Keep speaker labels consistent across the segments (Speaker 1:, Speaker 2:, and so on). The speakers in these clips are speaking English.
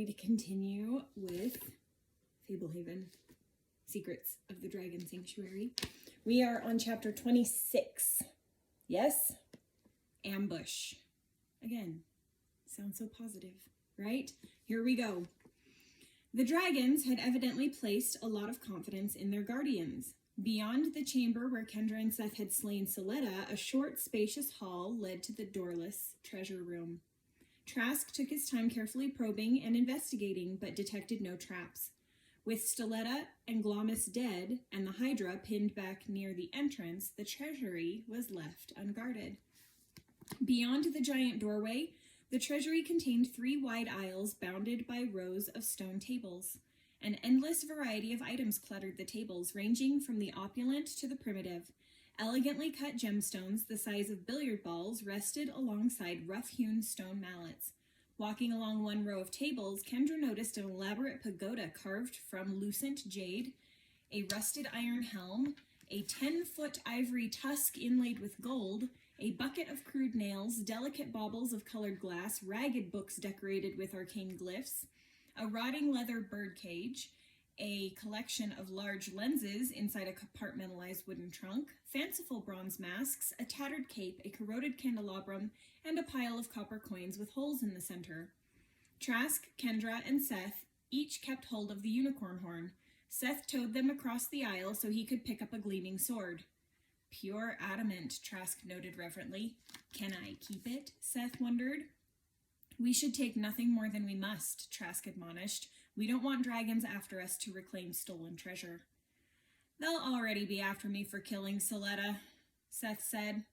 Speaker 1: to continue with Fablehaven, Secrets of the Dragon Sanctuary. We are on chapter 26. Yes? Ambush. Again, sounds so positive, right? Here we go. The dragons had evidently placed a lot of confidence in their guardians. Beyond the chamber where Kendra and Seth had slain Soletta, a short, spacious hall led to the doorless treasure room. Trask took his time carefully probing and investigating, but detected no traps. With Stoletta and Glomus dead, and the Hydra pinned back near the entrance, the treasury was left unguarded. Beyond the giant doorway, the treasury contained 3 wide aisles bounded by rows of stone tables. An endless variety of items cluttered the tables, ranging from the opulent to the primitive. Elegantly cut gemstones the size of billiard balls rested alongside rough-hewn stone mallets. Walking along one row of tables, Kendra noticed an elaborate pagoda carved from lucent jade, a rusted iron helm, a 10-foot ivory tusk inlaid with gold, a bucket of crude nails, delicate baubles of colored glass, ragged books decorated with arcane glyphs, a rotting leather birdcage, a collection of large lenses inside a compartmentalized wooden trunk, fanciful bronze masks, a tattered cape, a corroded candelabrum, and a pile of copper coins with holes in the center. Trask, Kendra, and Seth each kept hold of the unicorn horn. Seth towed them across the aisle so he could pick up a gleaming sword. Pure adamant, Trask noted reverently. Can I keep it? Seth wondered. We should take nothing more than we must, Trask admonished. We don't want dragons after us to reclaim stolen treasure. They'll already be after me for killing Soletta, Seth said.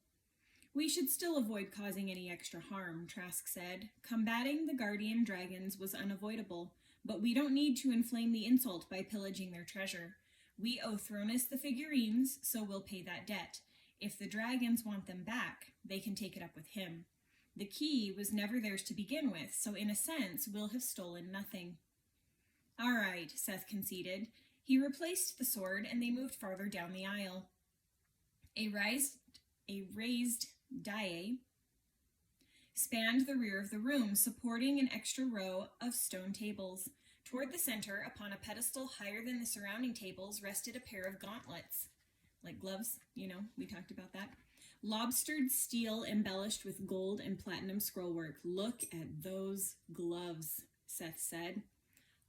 Speaker 1: We should still avoid causing any extra harm, Trask said. Combating the guardian dragons was unavoidable, but we don't need to inflame the insult by pillaging their treasure. We owe Thronus the figurines, so we'll pay that debt. If the dragons want them back, they can take it up with him. The key was never theirs to begin with, so in a sense, we'll have stolen nothing. All right, Seth conceded. He replaced the sword, and they moved farther down the aisle. A raised dais spanned the rear of the room, supporting an extra row of stone tables. Toward the center, upon a pedestal higher than the surrounding tables, rested a pair of gauntlets. Like gloves, we talked about that. Lobstered steel embellished with gold and platinum scrollwork. Look at those gloves, Seth said.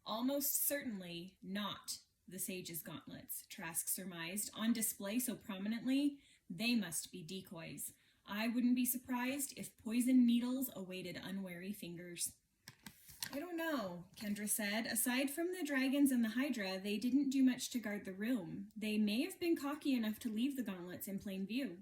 Speaker 1: Almost certainly not the sage's gauntlets, Trask surmised. On display so prominently, they must be decoys. I wouldn't be surprised if poison needles awaited unwary fingers. I don't know, Kendra said. Aside from the dragons and the Hydra, they didn't do much to guard the room. They may have been cocky enough to leave the gauntlets in plain view.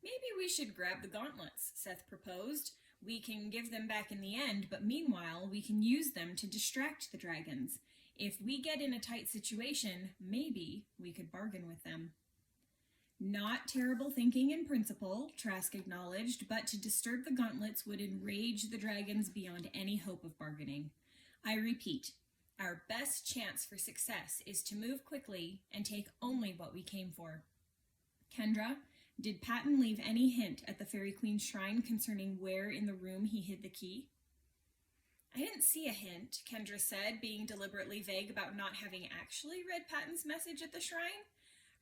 Speaker 1: Maybe we should grab the gauntlets, Seth proposed. We can give them back in the end, but meanwhile, we can use them to distract the dragons. If we get in a tight situation, maybe we could bargain with them. Not terrible thinking in principle, Trask acknowledged, but to disturb the gauntlets would enrage the dragons beyond any hope of bargaining. I repeat, our best chance for success is to move quickly and take only what we came for. Kendra, did Patton leave any hint at the Fairy Queen's shrine concerning where in the room he hid the key? I didn't see a hint, Kendra said, being deliberately vague about not having actually read Patton's message at the shrine.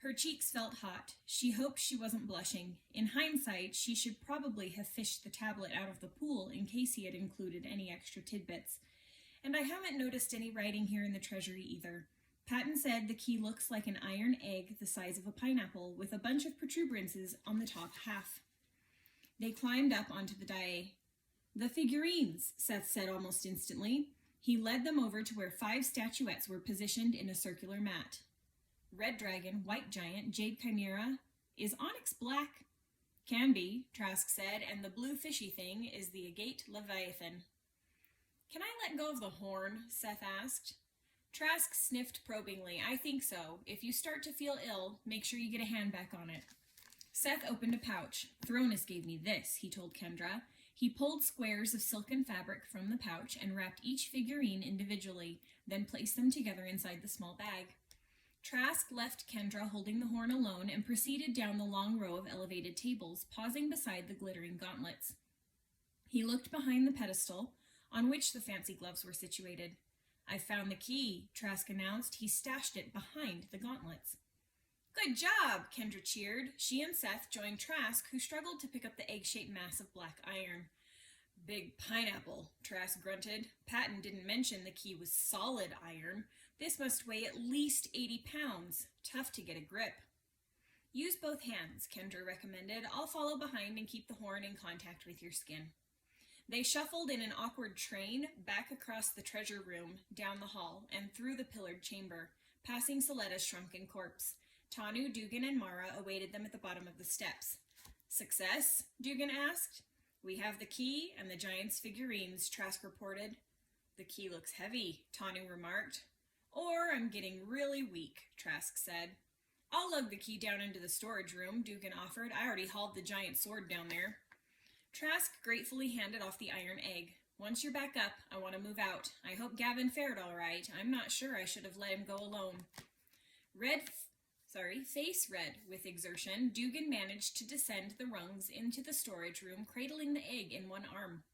Speaker 1: Her cheeks felt hot. She hoped she wasn't blushing. In hindsight, she should probably have fished the tablet out of the pool in case he had included any extra tidbits. And I haven't noticed any writing here in the treasury either. Patton said the key looks like an iron egg the size of a pineapple with a bunch of protuberances on the top half. They climbed up onto the dais. The figurines, Seth said almost instantly. He led them over to where 5 statuettes were positioned in a circular mat. Red dragon, white giant, jade chimera. Is onyx black? Can be, Trask said, and the blue fishy thing is the agate leviathan. Can I let go of the horn? Seth asked. Trask sniffed probingly. I think so. If you start to feel ill, make sure you get a hand back on it. Seth opened a pouch. Thronus gave me this, he told Kendra. He pulled squares of silken fabric from the pouch and wrapped each figurine individually, then placed them together inside the small bag. Trask left Kendra holding the horn alone and proceeded down the long row of elevated tables, pausing beside the glittering gauntlets. He looked behind the pedestal. on which the fancy gloves were situated. "I found the key," Trask announced. "He stashed it behind the gauntlets." "Good job," Kendra cheered. She and Seth joined Trask, who struggled to pick up the egg-shaped mass of black iron. "Big pineapple," Trask grunted. Patton didn't mention the key was solid iron. This must weigh at least 80 pounds. Tough to get a grip. "Use both hands," Kendra recommended. "I'll follow behind and keep the horn in contact with your skin." They shuffled in an awkward train back across the treasure room, down the hall, and through the pillared chamber, passing Soletta's shrunken corpse. Tanu, Dugan, and Mara awaited them at the bottom of the steps. "Success?" Dugan asked. "We have the key and the giant's figurines," Trask reported. "The key looks heavy," Tanu remarked. "Or I'm getting really weak," Trask said. "I'll lug the key down into the storage room," Dugan offered. "I already hauled the giant sword down there." Trask gratefully handed off the iron egg. "Once you're back up, I want to move out. I hope Gavin fared all right. I'm not sure I should have let him go alone." Face red with exertion, Dugan managed to descend the rungs into the storage room, cradling the egg in one arm.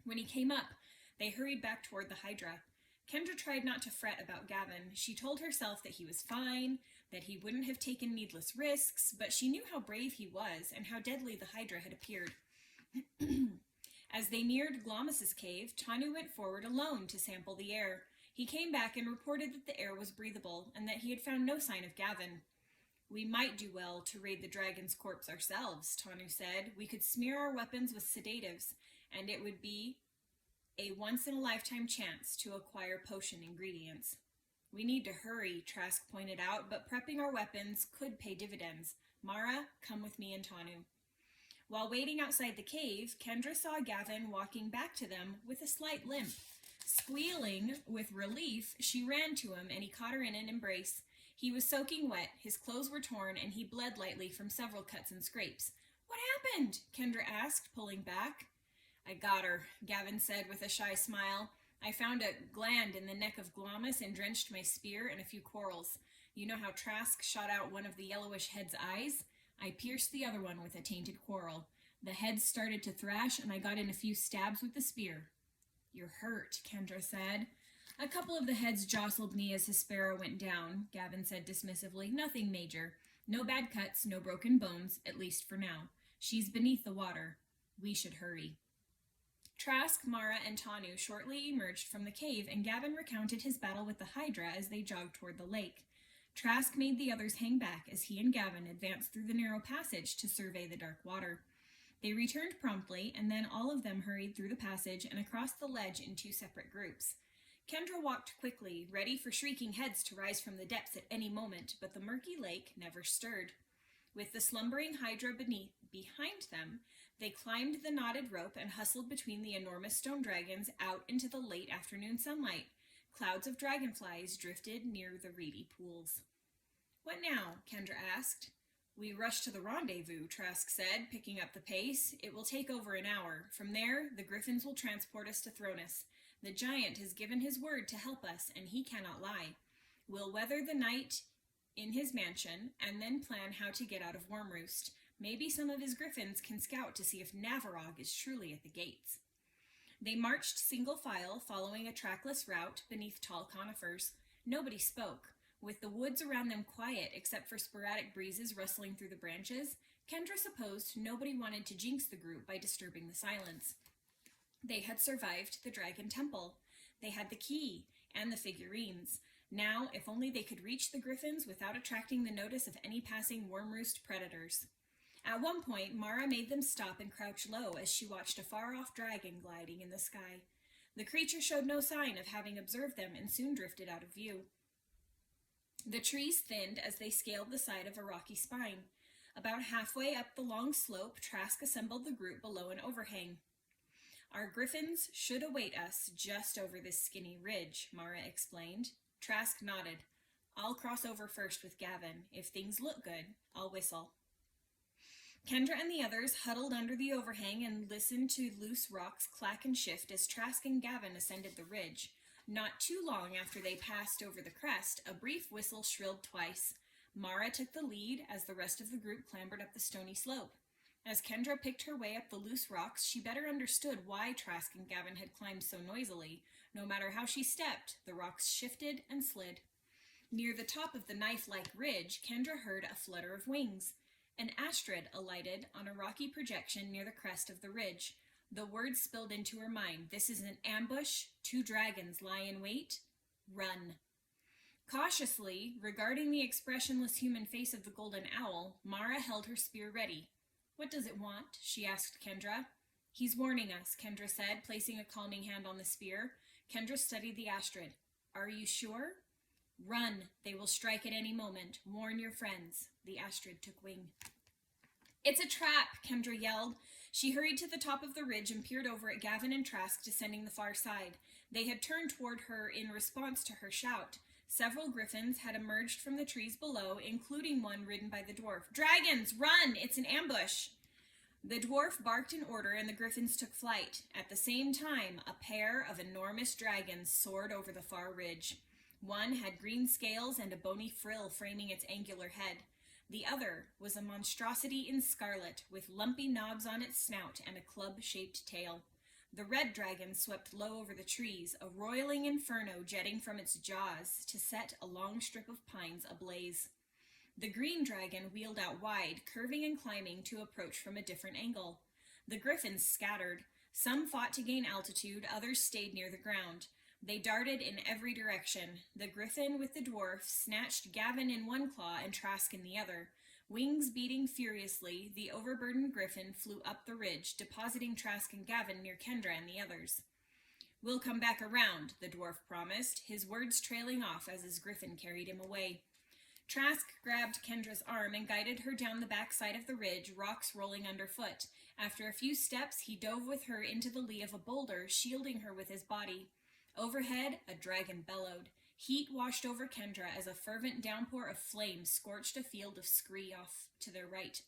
Speaker 1: When he came up, they hurried back toward the Hydra. Kendra tried not to fret about Gavin. She told herself that he was fine, that he wouldn't have taken needless risks, but she knew how brave he was and how deadly the Hydra had appeared. As they neared Glomus's cave, Tanu went forward alone to sample the air. He came back and reported that the air was breathable and that he had found no sign of Gavin. "We might do well to raid the dragon's corpse ourselves," Tanu said. "We could smear our weapons with sedatives, and it would be a once-in-a-lifetime chance to acquire potion ingredients." "We need to hurry," Trask pointed out, "but prepping our weapons could pay dividends. Mara, come with me and Tanu." While waiting outside the cave, Kendra saw Gavin walking back to them with a slight limp. Squealing with relief, she ran to him and he caught her in an embrace. He was soaking wet, his clothes were torn, and he bled lightly from several cuts and scrapes. "What happened?" Kendra asked, pulling back. "I got her," Gavin said with a shy smile. "I found a gland in the neck of Glomus and drenched my spear in a few corals. You know how Trask shot out one of the yellowish head's eyes? I pierced the other one with a tainted coral. The head started to thrash, and I got in a few stabs with the spear." "You're hurt," Kendra said. "A couple of the heads jostled me as Hespera went down," Gavin said dismissively. "Nothing major. No bad cuts, no broken bones, at least for now. She's beneath the water. We should hurry." Trask, Mara, and Tanu shortly emerged from the cave, and Gavin recounted his battle with the Hydra as they jogged toward the lake. Trask made the others hang back as he and Gavin advanced through the narrow passage to survey the dark water. They returned promptly, and then all of them hurried through the passage and across the ledge in two separate groups. Kendra walked quickly, ready for shrieking heads to rise from the depths at any moment, but the murky lake never stirred. With the slumbering Hydra behind them, they climbed the knotted rope and hustled between the enormous stone dragons out into the late afternoon sunlight. Clouds of dragonflies drifted near the reedy pools. "What now?" Kendra asked. "We rush to the rendezvous," Trask said, picking up the pace. "It will take over an hour. From there, the Griffins will transport us to Thronus. The giant has given his word to help us, and he cannot lie. We'll weather the night in his mansion, and then plan how to get out of Wormroost. Maybe some of his Griffins can scout to see if Navarog is truly at the gates." They marched single file, following a trackless route beneath tall conifers. Nobody spoke. With the woods around them quiet, except for sporadic breezes rustling through the branches, Kendra supposed nobody wanted to jinx the group by disturbing the silence. They had survived the Dragon Temple. They had the key and the figurines. Now, if only they could reach the Griffins without attracting the notice of any passing Wormroost predators. At one point, Mara made them stop and crouch low as she watched a far-off dragon gliding in the sky. The creature showed no sign of having observed them and soon drifted out of view. The trees thinned as they scaled the side of a rocky spine. About halfway up the long slope, Trask assembled the group below an overhang. "Our Griffins should await us just over this skinny ridge," Mara explained. Trask nodded. "I'll cross over first with Gavin. If things look good, I'll whistle." Kendra and the others huddled under the overhang and listened to loose rocks clack and shift as Trask and Gavin ascended the ridge. Not too long after they passed over the crest, a brief whistle shrilled twice. Mara took the lead as the rest of the group clambered up the stony slope. As Kendra picked her way up the loose rocks, she better understood why Trask and Gavin had climbed so noisily. No matter how she stepped, the rocks shifted and slid. Near the top of the knife-like ridge, Kendra heard a flutter of wings. An astrid alighted on a rocky projection near the crest of the ridge. The words spilled into her mind. This is an ambush. 2 dragons lie in wait. Run. Cautiously, regarding the expressionless human face of the golden owl, Mara held her spear ready. What does it want? She asked Kendra. He's warning us, Kendra said, placing a calming hand on the spear. Kendra studied the astrid. Are you sure? Run. They will strike at any moment. Warn your friends. The astrid took wing. It's a trap, Kendra yelled. She hurried to the top of the ridge and peered over at Gavin and Trask descending the far side. They had turned toward her in response to her shout. Several griffins had emerged from the trees below, including one ridden by the dwarf. Dragons, run! It's an ambush! The dwarf barked in order and the griffins took flight. At the same time, a pair of enormous dragons soared over the far ridge. One had green scales and a bony frill framing its angular head. The other was a monstrosity in scarlet, with lumpy knobs on its snout and a club-shaped tail. The red dragon swept low over the trees, a roiling inferno jetting from its jaws to set a long strip of pines ablaze. The green dragon wheeled out wide, curving and climbing to approach from a different angle. The griffins scattered. Some fought to gain altitude, others stayed near the ground. They darted in every direction. The griffin with the dwarf snatched Gavin in one claw and Trask in the other. Wings beating furiously, the overburdened griffin flew up the ridge, depositing Trask and Gavin near Kendra and the others. We'll come back around, the dwarf promised, his words trailing off as his griffin carried him away. Trask grabbed Kendra's arm and guided her down the back side of the ridge, rocks rolling underfoot. After a few steps, he dove with her into the lee of a boulder, shielding her with his body. Overhead, a dragon bellowed. Heat washed over Kendra as a fervent downpour of flame scorched a field of scree off to their right.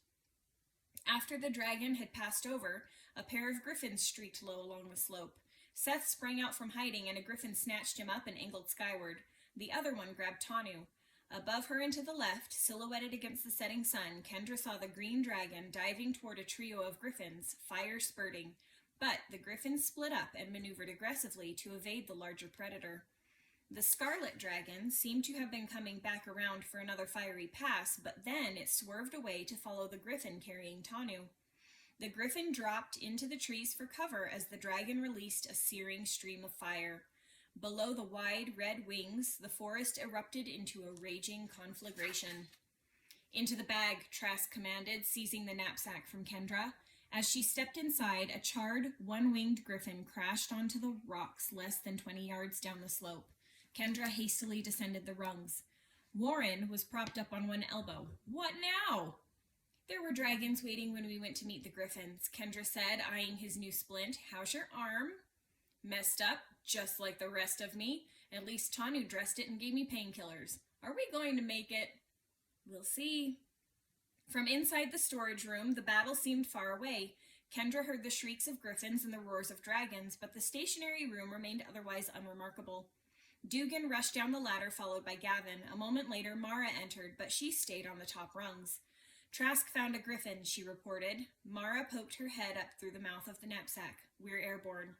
Speaker 1: After the dragon had passed over, a pair of griffins streaked low along the slope. Seth sprang out from hiding and a griffin snatched him up and angled skyward. The other one grabbed Tanu. Above her and to the left, silhouetted against the setting sun, Kendra saw the green dragon diving toward a trio of griffins, fire spurting. But the griffins split up and maneuvered aggressively to evade the larger predator. The scarlet dragon seemed to have been coming back around for another fiery pass, but then it swerved away to follow the griffin carrying Tanu. The griffin dropped into the trees for cover as the dragon released a searing stream of fire. Below the wide red wings, the forest erupted into a raging conflagration. Into the bag, Trask commanded, seizing the knapsack from Kendra. As she stepped inside, a charred, one-winged griffin crashed onto the rocks less than 20 yards down the slope. Kendra hastily descended the rungs. Warren was propped up on one elbow. What now? There were dragons waiting when we went to meet the griffins, Kendra said, eyeing his new splint. How's your arm? Messed up, just like the rest of me. At least Tanu dressed it and gave me painkillers. Are we going to make it? We'll see. From inside the storage room, the battle seemed far away. Kendra heard the shrieks of griffins and the roars of dragons, but the stationary room remained otherwise unremarkable. Dugan rushed down the ladder, followed by Gavin. A moment later, Mara entered, but she stayed on the top rungs. Trask found a griffin, she reported. Mara poked her head up through the mouth of the knapsack. We're airborne.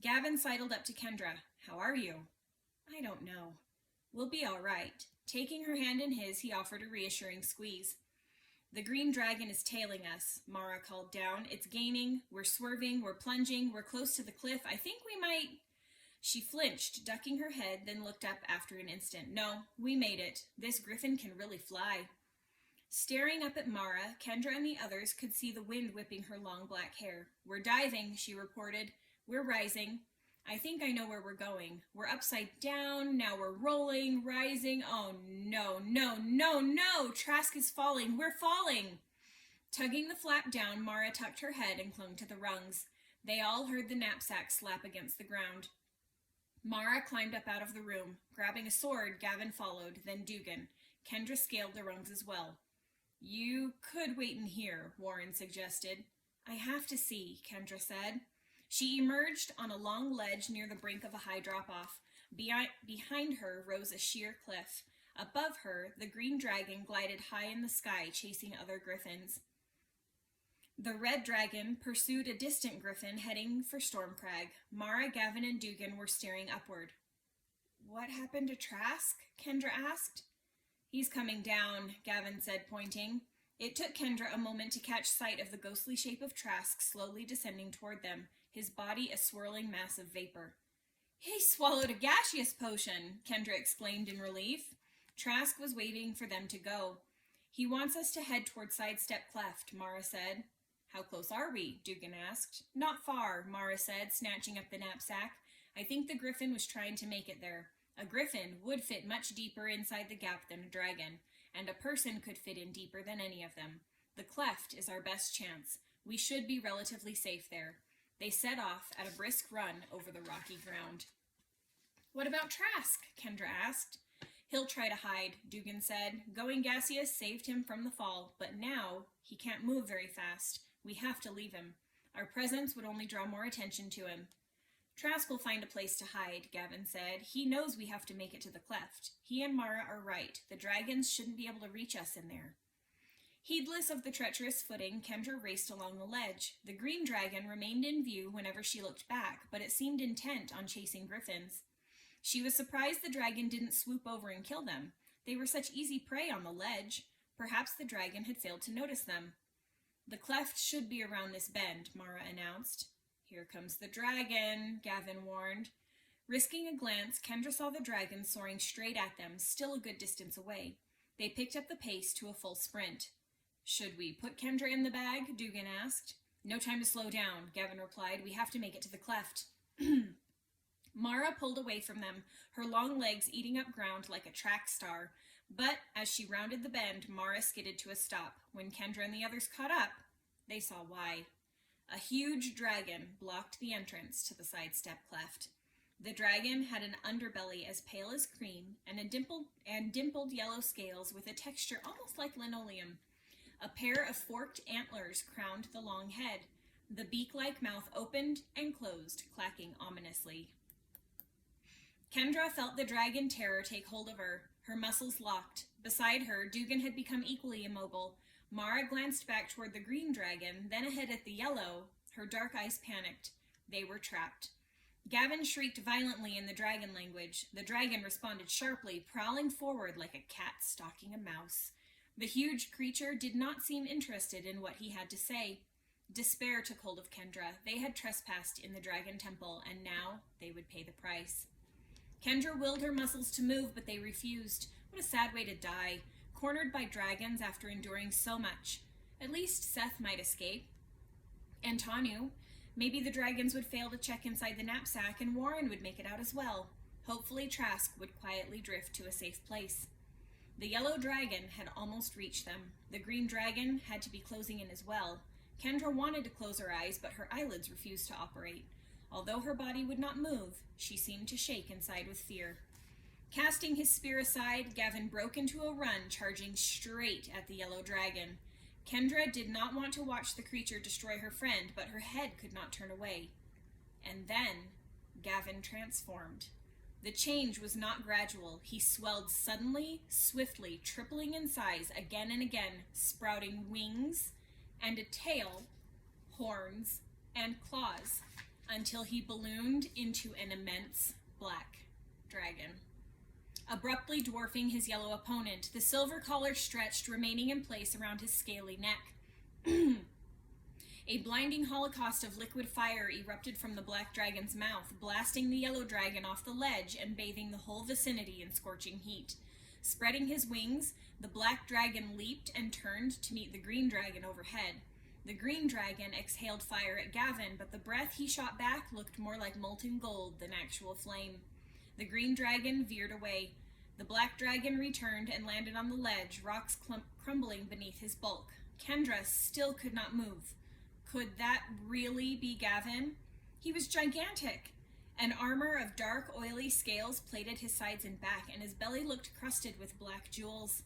Speaker 1: Gavin sidled up to Kendra. How are you? I don't know. We'll be all right. Taking her hand in his, he offered a reassuring squeeze. The green dragon is tailing us, Mara called down. It's gaining. We're swerving. We're plunging. We're close to the cliff. I think we might... She flinched, ducking her head, then looked up after an instant. No, we made it. This griffin can really fly. Staring up at Mara, Kendra and the others could see the wind whipping her long black hair. We're diving, she reported. We're rising. I think I know where we're going. We're upside down. Now we're rolling, rising. Oh, no, no, no, no! Trask is falling. We're falling! Tugging the flap down, Mara tucked her head and clung to the rungs. They all heard the knapsack slap against the ground. Mara climbed up out of the room. Grabbing a sword, Gavin followed, then Dugan. Kendra scaled the rungs as well. You could wait in here, Warren suggested. I have to see, Kendra said. She emerged on a long ledge near the brink of a high drop-off. Behind her rose a sheer cliff. Above her, the green dragon glided high in the sky, chasing other griffins. The red dragon pursued a distant griffin heading for Stormcrag. Mara, Gavin, and Dugan were staring upward. What happened to Trask? Kendra asked. He's coming down, Gavin said, pointing. It took Kendra a moment to catch sight of the ghostly shape of Trask slowly descending toward them, his body a swirling mass of vapor. He swallowed a gaseous potion, Kendra explained in relief. Trask was waiting for them to go. He wants us to head toward Sidestep Cleft, Mara said. How close are we? Dugan asked. Not far, Mara said, snatching up the knapsack. I think the griffin was trying to make it there. A griffin would fit much deeper inside the gap than a dragon, and a person could fit in deeper than any of them. The cleft is our best chance. We should be relatively safe there. They set off at a brisk run over the rocky ground. What about Trask? Kendra asked. He'll try to hide, Dugan said. Going gaseous saved him from the fall, but now he can't move very fast. We have to leave him. Our presence would only draw more attention to him. Trask will find a place to hide, Gavin said. He knows we have to make it to the cleft. He and Mara are right. The dragons shouldn't be able to reach us in there. Heedless of the treacherous footing, Kendra raced along the ledge. The green dragon remained in view whenever she looked back, but it seemed intent on chasing griffins. She was surprised the dragon didn't swoop over and kill them. They were such easy prey on the ledge. Perhaps the dragon had failed to notice them. The cleft should be around this bend, Mara announced. Here comes the dragon, Gavin warned. Risking a glance, Kendra saw the dragon soaring straight at them, still a good distance away. They picked up the pace to a full sprint. Should we put Kendra in the bag? Dugan asked. No time to slow down, Gavin replied. We have to make it to the cleft. Mara pulled away from them, her long legs eating up ground like a track star. But as she rounded the bend, Mara skidded to a stop. When Kendra and the others caught up, they saw why. A huge dragon blocked the entrance to the sidestep cleft. The dragon had an underbelly as pale as cream and dimpled yellow scales with a texture almost like linoleum. A pair of forked antlers crowned the long head. The beak-like mouth opened and closed, clacking ominously. Kendra felt the dragon terror take hold of her. Her muscles locked. Beside her, Dugan had become equally immobile. Mara glanced back toward the green dragon, then ahead at the yellow. Her dark eyes panicked. They were trapped. Gavin shrieked violently in the dragon language. The dragon responded sharply, prowling forward like a cat stalking a mouse. The huge creature did not seem interested in what he had to say. Despair took hold of Kendra. They had trespassed in the dragon temple, and now they would pay the price. Kendra willed her muscles to move, but they refused. What a sad way to die, cornered by dragons after enduring so much. At least Seth might escape. And Tanu. Maybe the dragons would fail to check inside the knapsack, and Warren would make it out as well. Hopefully Trask would quietly drift to a safe place. The yellow dragon had almost reached them. The green dragon had to be closing in as well. Kendra wanted to close her eyes, but her eyelids refused to operate. Although her body would not move, she seemed to shake inside with fear. Casting his spear aside, Gavin broke into a run, charging straight at the yellow dragon. Kendra did not want to watch the creature destroy her friend, but her head could not turn away. And then, Gavin transformed. The change was not gradual. He swelled suddenly, swiftly, tripling in size again and again, sprouting wings and a tail, horns, and claws, until he ballooned into an immense black dragon. Abruptly dwarfing his yellow opponent, the silver collar stretched, remaining in place around his scaly neck. A blinding holocaust of liquid fire erupted from the black dragon's mouth, blasting the yellow dragon off the ledge and bathing the whole vicinity in scorching heat. Spreading his wings, the black dragon leaped and turned to meet the green dragon overhead. The green dragon exhaled fire at Gavin, but the breath he shot back looked more like molten gold than actual flame. The green dragon veered away. The black dragon returned and landed on the ledge, rocks crumbling beneath his bulk. Kendra still could not move. Could that really be Gavin? He was gigantic. An armor of dark, oily scales plated his sides and back, and his belly looked crusted with black jewels.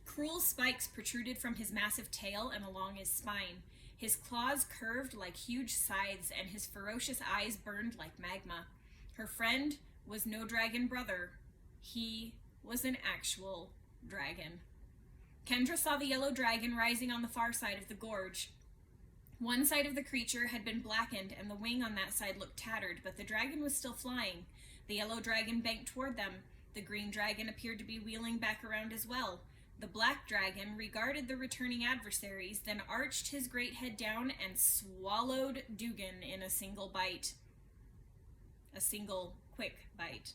Speaker 1: Cruel spikes protruded from his massive tail and along his spine. His claws curved like huge scythes, and his ferocious eyes burned like magma. Her friend was no dragon brother. He was an actual dragon. Kendra saw the yellow dragon rising on the far side of the gorge. One side of the creature had been blackened, and the wing on that side looked tattered, but the dragon was still flying. The yellow dragon banked toward them. The green dragon appeared to be wheeling back around as well. The black dragon regarded the returning adversaries, then arched his great head down and swallowed Dugan in a single bite. A single, quick bite.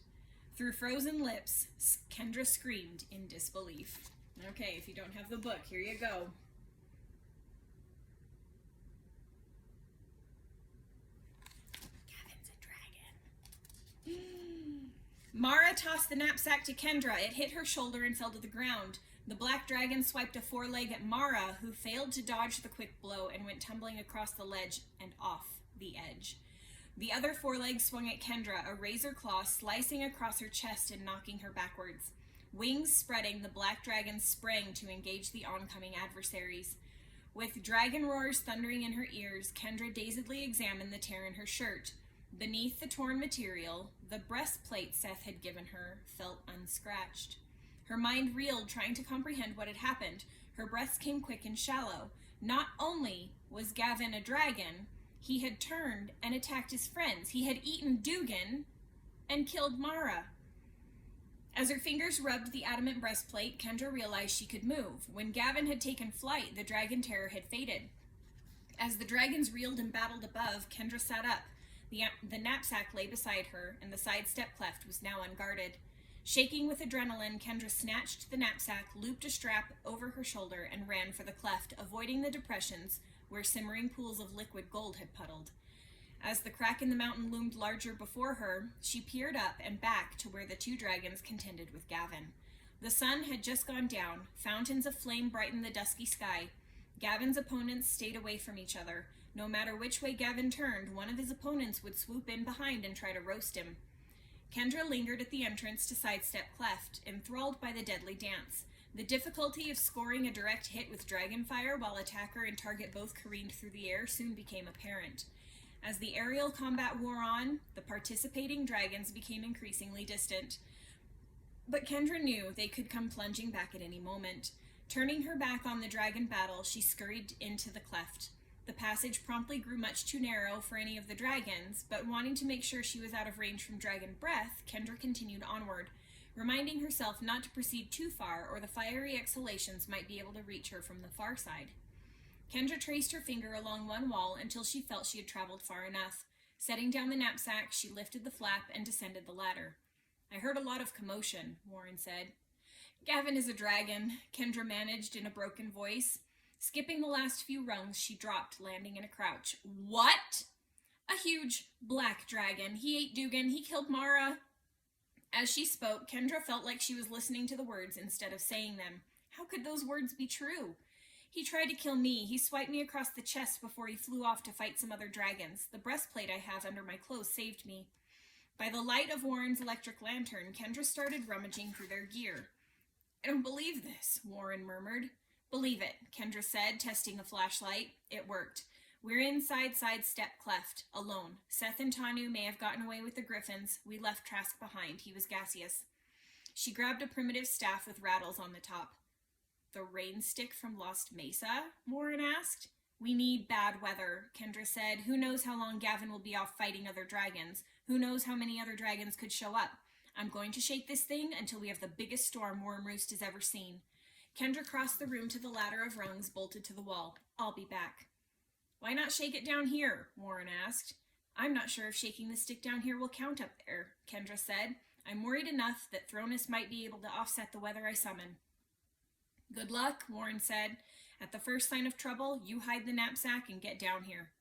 Speaker 1: Through frozen lips, Kendra screamed in disbelief. Okay, if you don't have the book, here you go. Gavin's a dragon. Mara tossed the knapsack to Kendra. It hit her shoulder and fell to the ground. The black dragon swiped a foreleg at Mara, who failed to dodge the quick blow and went tumbling across the ledge and off the edge. The other foreleg swung at Kendra, a razor claw slicing across her chest and knocking her backwards. Wings spreading, the black dragon sprang to engage the oncoming adversaries. With dragon roars thundering in her ears, Kendra dazedly examined the tear in her shirt. Beneath the torn material, the breastplate Seth had given her felt unscratched. Her mind reeled, trying to comprehend what had happened. Her breaths came quick and shallow. Not only was Gavin a dragon, he had turned and attacked his friends. He had eaten Dugan and killed Mara. As her fingers rubbed the adamant breastplate, Kendra realized she could move. When Gavin had taken flight, the dragon terror had faded. As the dragons reeled and battled above, Kendra sat up. The knapsack lay beside her, and the side step cleft was now unguarded. Shaking with adrenaline, Kendra snatched the knapsack, looped a strap over her shoulder, and ran for the cleft, avoiding the depressions where simmering pools of liquid gold had puddled. As the crack in the mountain loomed larger before her, she peered up and back to where the two dragons contended with Gavin. The sun had just gone down. Fountains of flame brightened the dusky sky. Gavin's opponents stayed away from each other. No matter which way Gavin turned, one of his opponents would swoop in behind and try to roast him. Kendra lingered at the entrance to Sidestep Cleft, enthralled by the deadly dance. The difficulty of scoring a direct hit with dragonfire while attacker and target both careened through the air soon became apparent. As the aerial combat wore on, the participating dragons became increasingly distant. But Kendra knew they could come plunging back at any moment. Turning her back on the dragon battle, she scurried into the cleft. The passage promptly grew much too narrow for any of the dragons, but wanting to make sure she was out of range from dragon breath, Kendra continued onward, reminding herself not to proceed too far or the fiery exhalations might be able to reach her from the far side. Kendra traced her finger along one wall until she felt she had traveled far enough. Setting down the knapsack, she lifted the flap and descended the ladder. "I heard a lot of commotion," Warren said. "Gavin is a dragon," Kendra managed in a broken voice. Skipping the last few rungs, she dropped, landing in a crouch. "What?" "A huge black dragon. He ate Dugan. He killed Mara." As she spoke, Kendra felt like she was listening to the words instead of saying them. How could those words be true? "He tried to kill me. He swiped me across the chest before he flew off to fight some other dragons. The breastplate I have under my clothes saved me." By the light of Warren's electric lantern, Kendra started rummaging through their gear. "I don't believe this," Warren murmured. "Believe it," Kendra said, testing the flashlight. It worked. "We're inside Sidestep Cleft, alone. Seth and Tanu may have gotten away with the Griffins. We left Trask behind. He was gaseous." She grabbed a primitive staff with rattles on the top. "The rain stick from Lost Mesa?" Warren asked. "We need bad weather," Kendra said. "Who knows how long Gavin will be off fighting other dragons? Who knows how many other dragons could show up? I'm going to shake this thing until we have the biggest storm Wormroost has ever seen." Kendra crossed the room to the ladder of rungs bolted to the wall. "I'll be back." "Why not shake it down here?" Warren asked. "I'm not sure if shaking the stick down here will count up there," Kendra said. "I'm worried enough that Thronus might be able to offset the weather I summon." "Good luck," Warren said. "At the first sign of trouble, you hide the knapsack and get down here."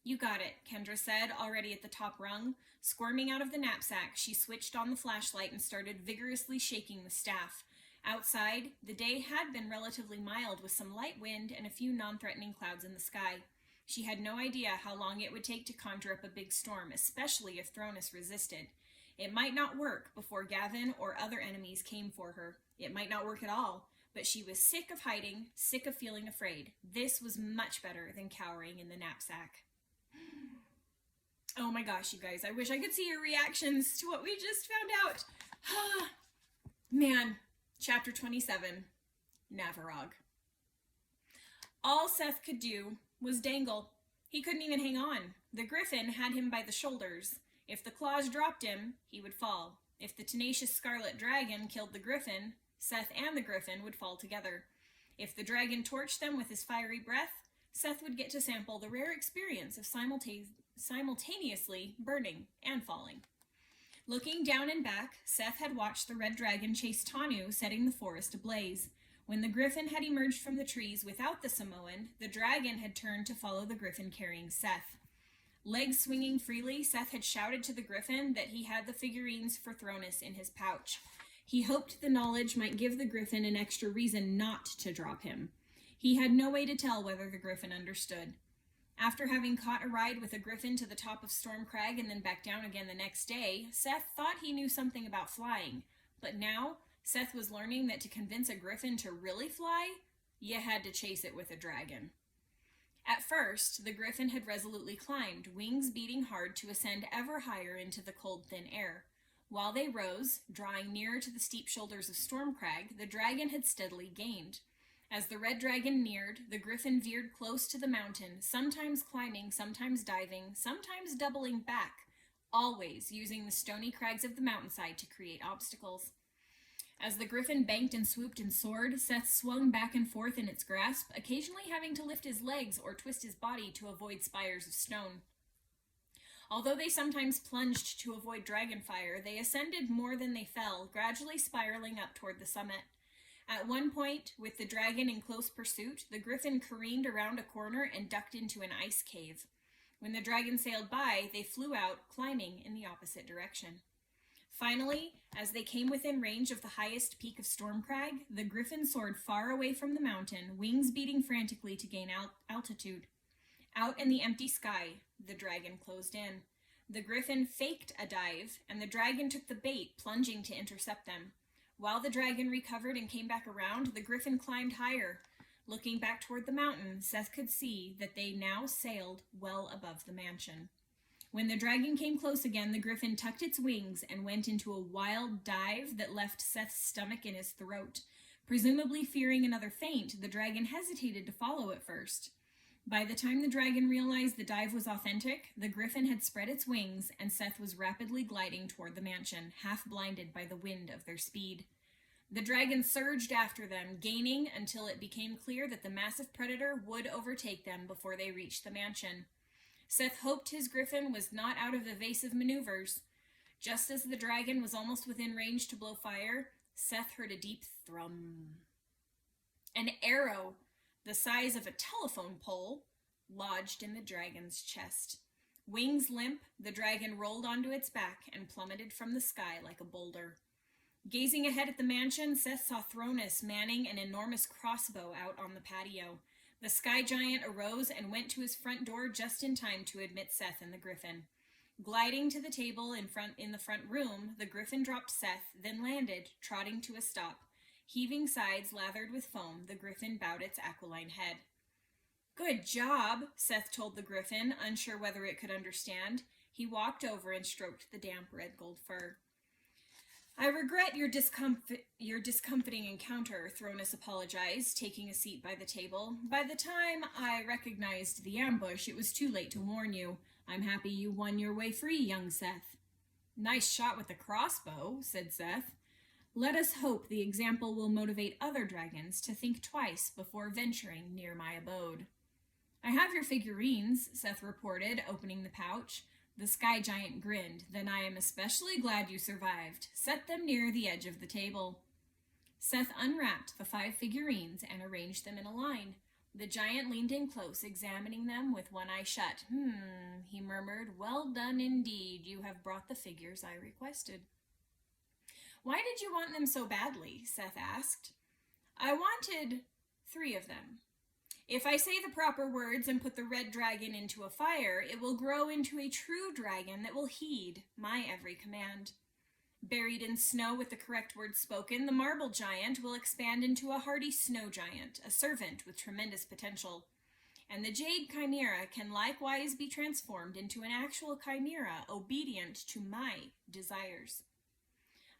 Speaker 1: "You got it," Kendra said, already at the top rung. Squirming out of the knapsack, she switched on the flashlight and started vigorously shaking the staff. Outside, the day had been relatively mild with some light wind and a few non-threatening clouds in the sky. She had no idea how long it would take to conjure up a big storm, especially if Thronus resisted. It might not work before Gavin or other enemies came for her. It might not work at all, but she was sick of hiding, sick of feeling afraid. This was much better than cowering in the knapsack. Oh my gosh, you guys, I wish I could see your reactions to what we just found out. Man, chapter 27. Navarog. All Seth could do was dangle. He couldn't even hang on. The Griffin had him by the shoulders. If the claws dropped him, he would fall. If the tenacious scarlet dragon killed the Griffin, Seth and the Griffin would fall together. If the dragon torched them with his fiery breath, Seth would get to sample the rare experience of simultaneously burning and falling. Looking down and back, Seth had watched the red dragon chase Tanu, setting the forest ablaze. When the Griffin had emerged from the trees without the Samoan, the dragon had turned to follow the Griffin carrying Seth. Legs swinging freely, Seth had shouted to the Griffin that he had the figurines for Thronus in his pouch. He hoped the knowledge might give the Griffin an extra reason not to drop him. He had no way to tell whether the Griffin understood. After having caught a ride with a Griffin to the top of Storm Crag and then back down again the next day, Seth thought he knew something about flying. But now, Seth was learning that to convince a Griffin to really fly, you had to chase it with a dragon. At first, the Griffin had resolutely climbed, wings beating hard to ascend ever higher into the cold, thin air. While they rose, drawing nearer to the steep shoulders of Storm Crag, the dragon had steadily gained. As the red dragon neared, the Griffin veered close to the mountain, sometimes climbing, sometimes diving, sometimes doubling back, always using the stony crags of the mountainside to create obstacles. As the Griffin banked and swooped and soared, Seth swung back and forth in its grasp, occasionally having to lift his legs or twist his body to avoid spires of stone. Although they sometimes plunged to avoid dragon fire, they ascended more than they fell, gradually spiraling up toward the summit. At one point, with the dragon in close pursuit, the Griffin careened around a corner and ducked into an ice cave. When the dragon sailed by, they flew out, climbing in the opposite direction. Finally, as they came within range of the highest peak of Storm Crag, the Griffin soared far away from the mountain, wings beating frantically to gain altitude. Out in the empty sky, the dragon closed in. The Griffin faked a dive, and the dragon took the bait, plunging to intercept them. While the dragon recovered and came back around, the Griffin climbed higher. Looking back toward the mountain, Seth could see that they now sailed well above the mansion. When the dragon came close again, the Griffin tucked its wings and went into a wild dive that left Seth's stomach in his throat. Presumably fearing another faint, the dragon hesitated to follow at first. By the time the dragon realized the dive was authentic, the Griffin had spread its wings, and Seth was rapidly gliding toward the mansion, half blinded by the wind of their speed. The dragon surged after them, gaining until it became clear that the massive predator would overtake them before they reached the mansion. Seth hoped his Griffin was not out of evasive maneuvers. Just as the dragon was almost within range to blow fire, Seth heard a deep thrum. An arrow, the size of a telephone pole, lodged in the dragon's chest. Wings limp, the dragon rolled onto its back and plummeted from the sky like a boulder. Gazing ahead at the mansion, Seth saw Thronus manning an enormous crossbow out on the patio. The sky giant arose and went to his front door just in time to admit Seth and the Griffin. Gliding to the table in the front room, the Griffin dropped Seth, then landed, trotting to a stop. Heaving sides lathered with foam, the Griffin bowed its aquiline head. "Good job," Seth told the Griffin, unsure whether it could understand. He walked over and stroked the damp red gold fur. "I regret your discomfiting encounter," Thronus apologized, taking a seat by the table. "By the time I recognized the ambush, it was too late to warn you. I'm happy you won your way free, young Seth." "Nice shot with the crossbow," said Seth. "Let us hope the example will motivate other dragons to think twice before venturing near my abode." "I have your figurines," Seth reported, opening the pouch. The sky giant grinned. "Then I am especially glad you survived. Set them near the edge of the table." Seth unwrapped the 5 figurines and arranged them in a line. The giant leaned in close, examining them with one eye shut. He murmured, "Well done indeed. You have brought the figures I requested." "Why did you want them so badly?" Seth asked. "I wanted 3 of them. If I say the proper words and put the red dragon into a fire, it will grow into a true dragon that will heed my every command. Buried in snow with the correct words spoken, the marble giant will expand into a hardy snow giant, a servant with tremendous potential. And the jade chimera can likewise be transformed into an actual chimera, obedient to my desires."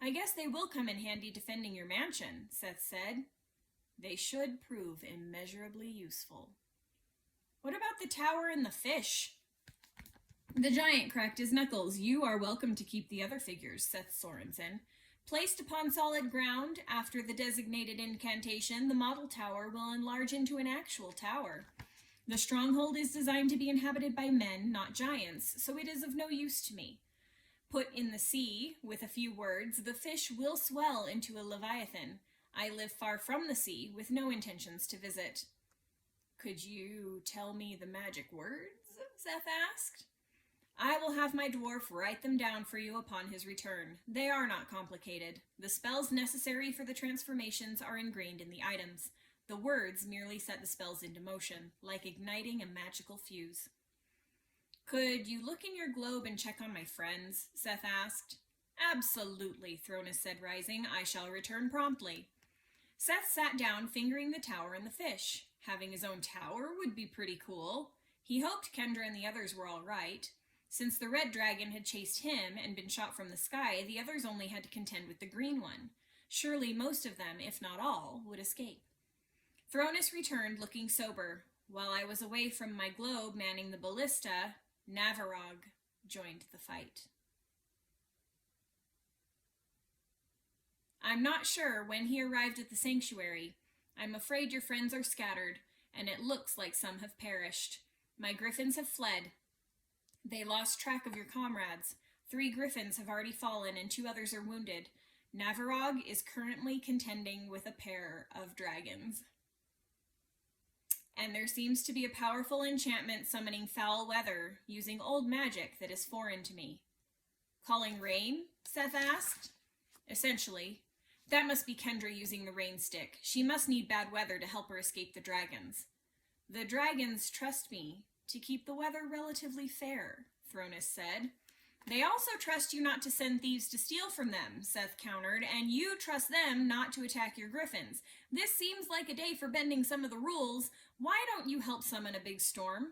Speaker 1: "I guess they will come in handy defending your mansion," Seth said. They should prove immeasurably useful. What about the tower and the fish? The giant cracked his knuckles. You are welcome to keep the other figures, Seth Sorensen. Placed upon solid ground, after the designated incantation, the model tower will enlarge into an actual tower. The stronghold is designed to be inhabited by men, not giants, so it is of no use to me. Put in the sea, with a few words, the fish will swell into a leviathan. I live far from the sea, with no intentions to visit. Could you tell me the magic words? Seth asked. I will have my dwarf write them down for you upon his return. They are not complicated. The spells necessary for the transformations are ingrained in the items. The words merely set the spells into motion, like igniting a magical fuse. Could you look in your globe and check on my friends? Seth asked. Absolutely, Thronus said, rising. I shall return promptly. Seth sat down, fingering the tower and the fish. Having his own tower would be pretty cool. He hoped Kendra and the others were all right. Since the red dragon had chased him and been shot from the sky, the others only had to contend with the green one. Surely most of them, if not all, would escape. Thronus returned, looking sober. While I was away from my globe manning the ballista, Navarog joined the fight. I'm not sure when he arrived at the sanctuary. I'm afraid your friends are scattered, and it looks like some have perished. My griffins have fled. They lost track of your comrades. 3 griffins have already fallen, and 2 others are wounded. Navarog is currently contending with a pair of dragons. And there seems to be a powerful enchantment summoning foul weather, using old magic that is foreign to me. Calling rain? Seth asked. Essentially. That must be Kendra using the rain stick. She must need bad weather to help her escape the dragons. The dragons trust me to keep the weather relatively fair, Thronus said. They also trust you not to send thieves to steal from them, Seth countered, and you trust them not to attack your griffins. This seems like a day for bending some of the rules. Why don't you help summon a big storm?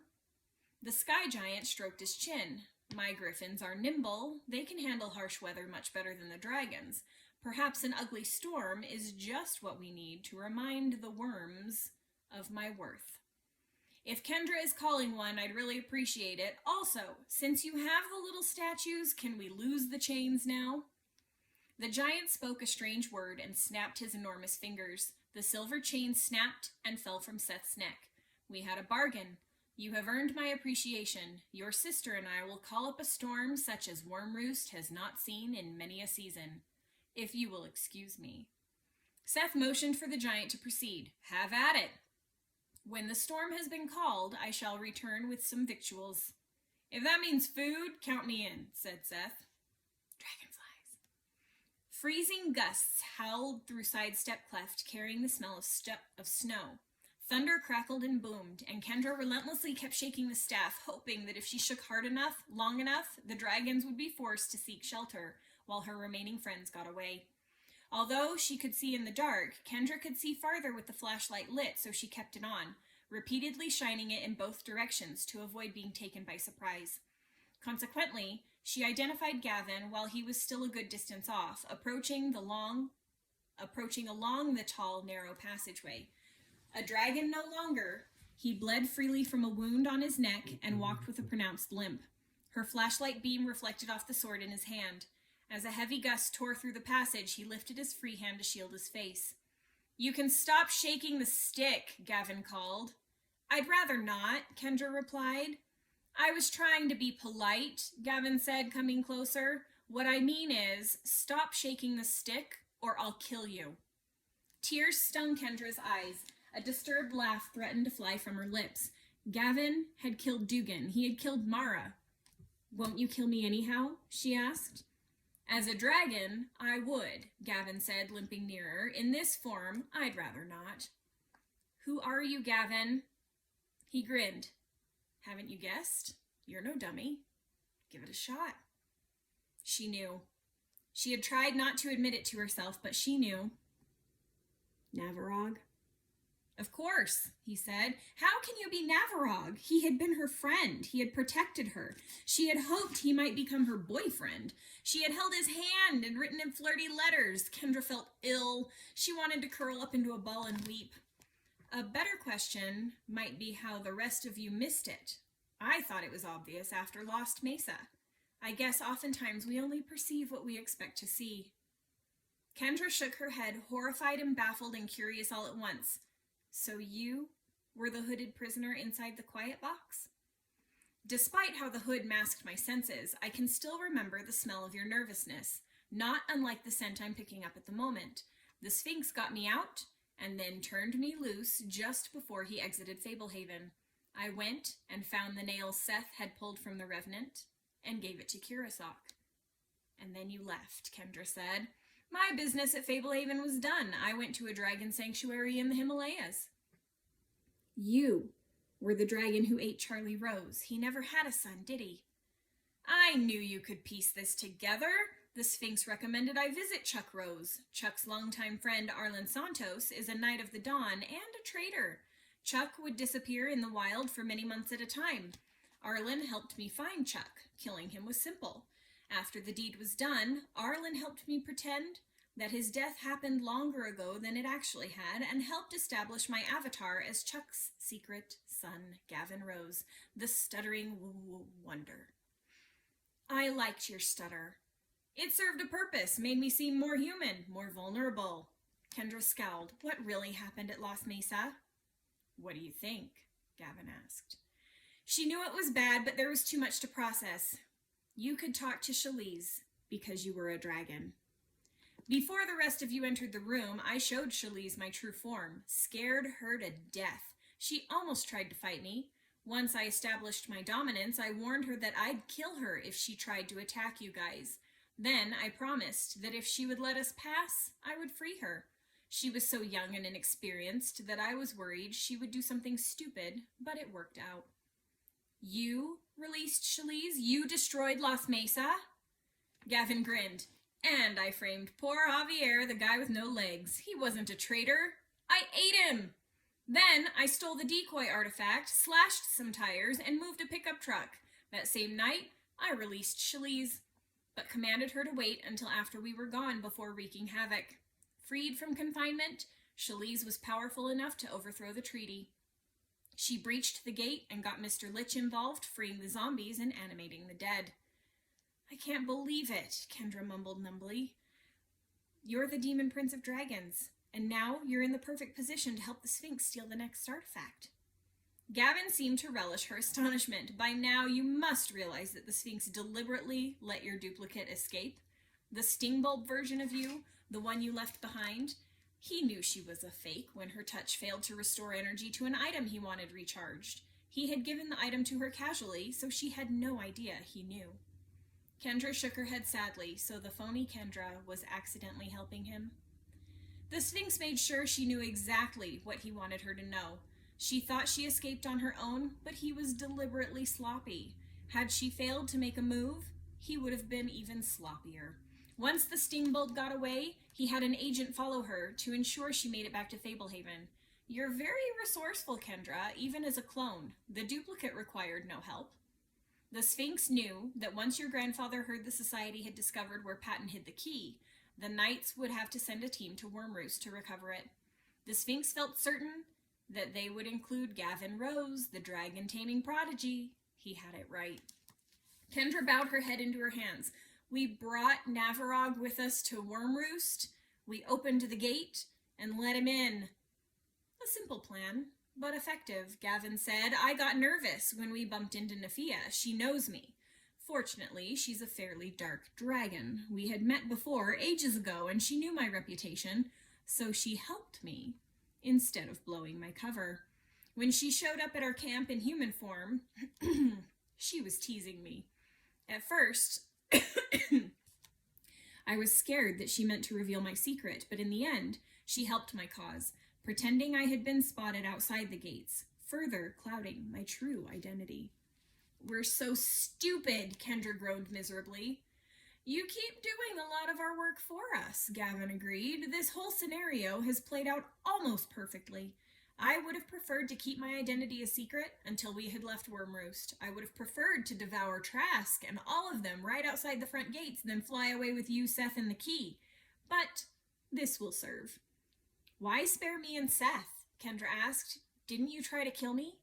Speaker 1: The sky giant stroked his chin. My griffins are nimble. They can handle harsh weather much better than the dragons. Perhaps an ugly storm is just what we need to remind the worms of my worth. If Kendra is calling one, I'd really appreciate it. Also, since you have the little statues, can we lose the chains now? The giant spoke a strange word and snapped his enormous fingers. The silver chain snapped and fell from Seth's neck. We had a bargain. You have earned my appreciation. Your sister and I will call up a storm such as Wormroost has not seen in many a season. If you will excuse me. Seth motioned for the giant to proceed. Have at it. When the storm has been called, I shall return with some victuals. If that means food, count me in, said Seth. Dragonflies. Freezing gusts howled through sidestep cleft, carrying the smell of snow. Thunder crackled and boomed, and Kendra relentlessly kept shaking the staff, hoping that if she shook hard enough, long enough, the dragons would be forced to seek shelter, while her remaining friends got away. Although she could see in the dark, Kendra could see farther with the flashlight lit, so she kept it on, repeatedly shining it in both directions to avoid being taken by surprise. Consequently, she identified Gavin while he was still a good distance off, approaching along the tall, narrow passageway. A dragon no longer, he bled freely from a wound on his neck and walked with a pronounced limp. Her flashlight beam reflected off the sword in his hand. As a heavy gust tore through the passage, he lifted his free hand to shield his face. You can stop shaking the stick, Gavin called. I'd rather not, Kendra replied. I was trying to be polite, Gavin said, coming closer. What I mean is, stop shaking the stick, or I'll kill you. Tears stung Kendra's eyes. A disturbed laugh threatened to fly from her lips. Gavin had killed Dugan. He had killed Mara. Won't you kill me anyhow? She asked. As a dragon, I would, Gavin said, limping nearer. In this form, I'd rather not. Who are you, Gavin? He grinned. Haven't you guessed? You're no dummy. Give it a shot. She knew. She had tried not to admit it to herself, but she knew. Navarog. Of course, he said. How can you be Navarog? He had been her friend. He had protected her. She had hoped he might become her boyfriend. She had held his hand and written him flirty letters. Kendra felt ill. She wanted to curl up into a ball and weep. A better question might be how the rest of you missed it. I thought it was obvious after Lost Mesa. I guess oftentimes we only perceive what we expect to see. Kendra shook her head, horrified and baffled and curious all at once. So you were the hooded prisoner inside the quiet box? Despite how the hood masked my senses, I can still remember the smell of your nervousness, not unlike the scent I'm picking up at the moment. The Sphinx got me out and then turned me loose just before he exited Fablehaven. I went and found the nail Seth had pulled from the Revenant and gave it to Kurosok. And then you left, Kendra said. My business at Fablehaven was done. I went to a dragon sanctuary in the Himalayas. You were the dragon who ate Charlie Rose. He never had a son, did he? I knew you could piece this together. The Sphinx recommended I visit Chuck Rose. Chuck's longtime friend Arlen Santos is a Knight of the Dawn and a traitor. Chuck would disappear in the wild for many months at a time. Arlen helped me find Chuck. Killing him was simple. After the deed was done, Arlen helped me pretend that his death happened longer ago than it actually had, and helped establish my avatar as Chuck's secret son, Gavin Rose, the stuttering wonder. I liked your stutter. It served a purpose, made me seem more human, more vulnerable. Kendra scowled. What really happened at Lost Mesa? What do you think? Gavin asked. She knew it was bad, but there was too much to process. You could talk to Shalise because you were a dragon. Before the rest of you entered the room, I showed Shalise my true form, scared her to death. She almost tried to fight me. Once I established my dominance, I warned her that I'd kill her if she tried to attack you guys. Then I promised that if she would let us pass, I would free her. She was so young and inexperienced that I was worried she would do something stupid, but it worked out. You released Shalise? You destroyed Las Mesa? Gavin grinned. And I framed poor Javier, the guy with no legs. He wasn't a traitor. I ate him. Then I stole the decoy artifact, slashed some tires, and moved a pickup truck. That same night, I released Shalise, but commanded her to wait until after we were gone before wreaking havoc. Freed from confinement, Shalise was powerful enough to overthrow the treaty. She breached the gate and got Mr. Lich involved, freeing the zombies and animating the dead. I can't believe it, Kendra mumbled numbly. You're the Demon Prince of Dragons, and now you're in the perfect position to help the Sphinx steal the next artifact. Gavin seemed to relish her astonishment. By now, you must realize that the Sphinx deliberately let your duplicate escape. The sting bulb version of you, the one you left behind, he knew she was a fake when her touch failed to restore energy to an item he wanted recharged. He had given the item to her casually, so she had no idea he knew. Kendra shook her head sadly, so the phony Kendra was accidentally helping him. The Sphinx made sure she knew exactly what he wanted her to know. She thought she escaped on her own, but he was deliberately sloppy. Had she failed to make a move, he would have been even sloppier. Once the sting bulb got away, he had an agent follow her to ensure she made it back to Fablehaven. You're very resourceful, Kendra, even as a clone. The duplicate required no help. The Sphinx knew that once your grandfather heard the Society had discovered where Patton hid the key, the Knights would have to send a team to Wormroost to recover it. The Sphinx felt certain that they would include Gavin Rose, the dragon-taming prodigy. He had it right. Kendra bowed her head into her hands. We brought Navarog with us to Wormroost. We opened the gate and let him in. A simple plan, but effective, Gavin said. I got nervous when we bumped into Nafia. She knows me. Fortunately, she's a fairly dark dragon. We had met before, ages ago, and she knew my reputation, so she helped me instead of blowing my cover. When she showed up at our camp in human form, she was teasing me. At first, I was scared that she meant to reveal my secret, but in the end, she helped my cause, pretending I had been spotted outside the gates, further clouding my true identity. We're so stupid, Kendra groaned miserably. You keep doing a lot of our work for us, Gavin agreed. This whole scenario has played out almost perfectly. I would have preferred to keep my identity a secret until we had left Wormroost. I would have preferred to devour Trask and all of them right outside the front gates, then fly away with you, Seth, and the key. But this will serve. Why spare me and Seth? Kendra asked. Didn't you try to kill me?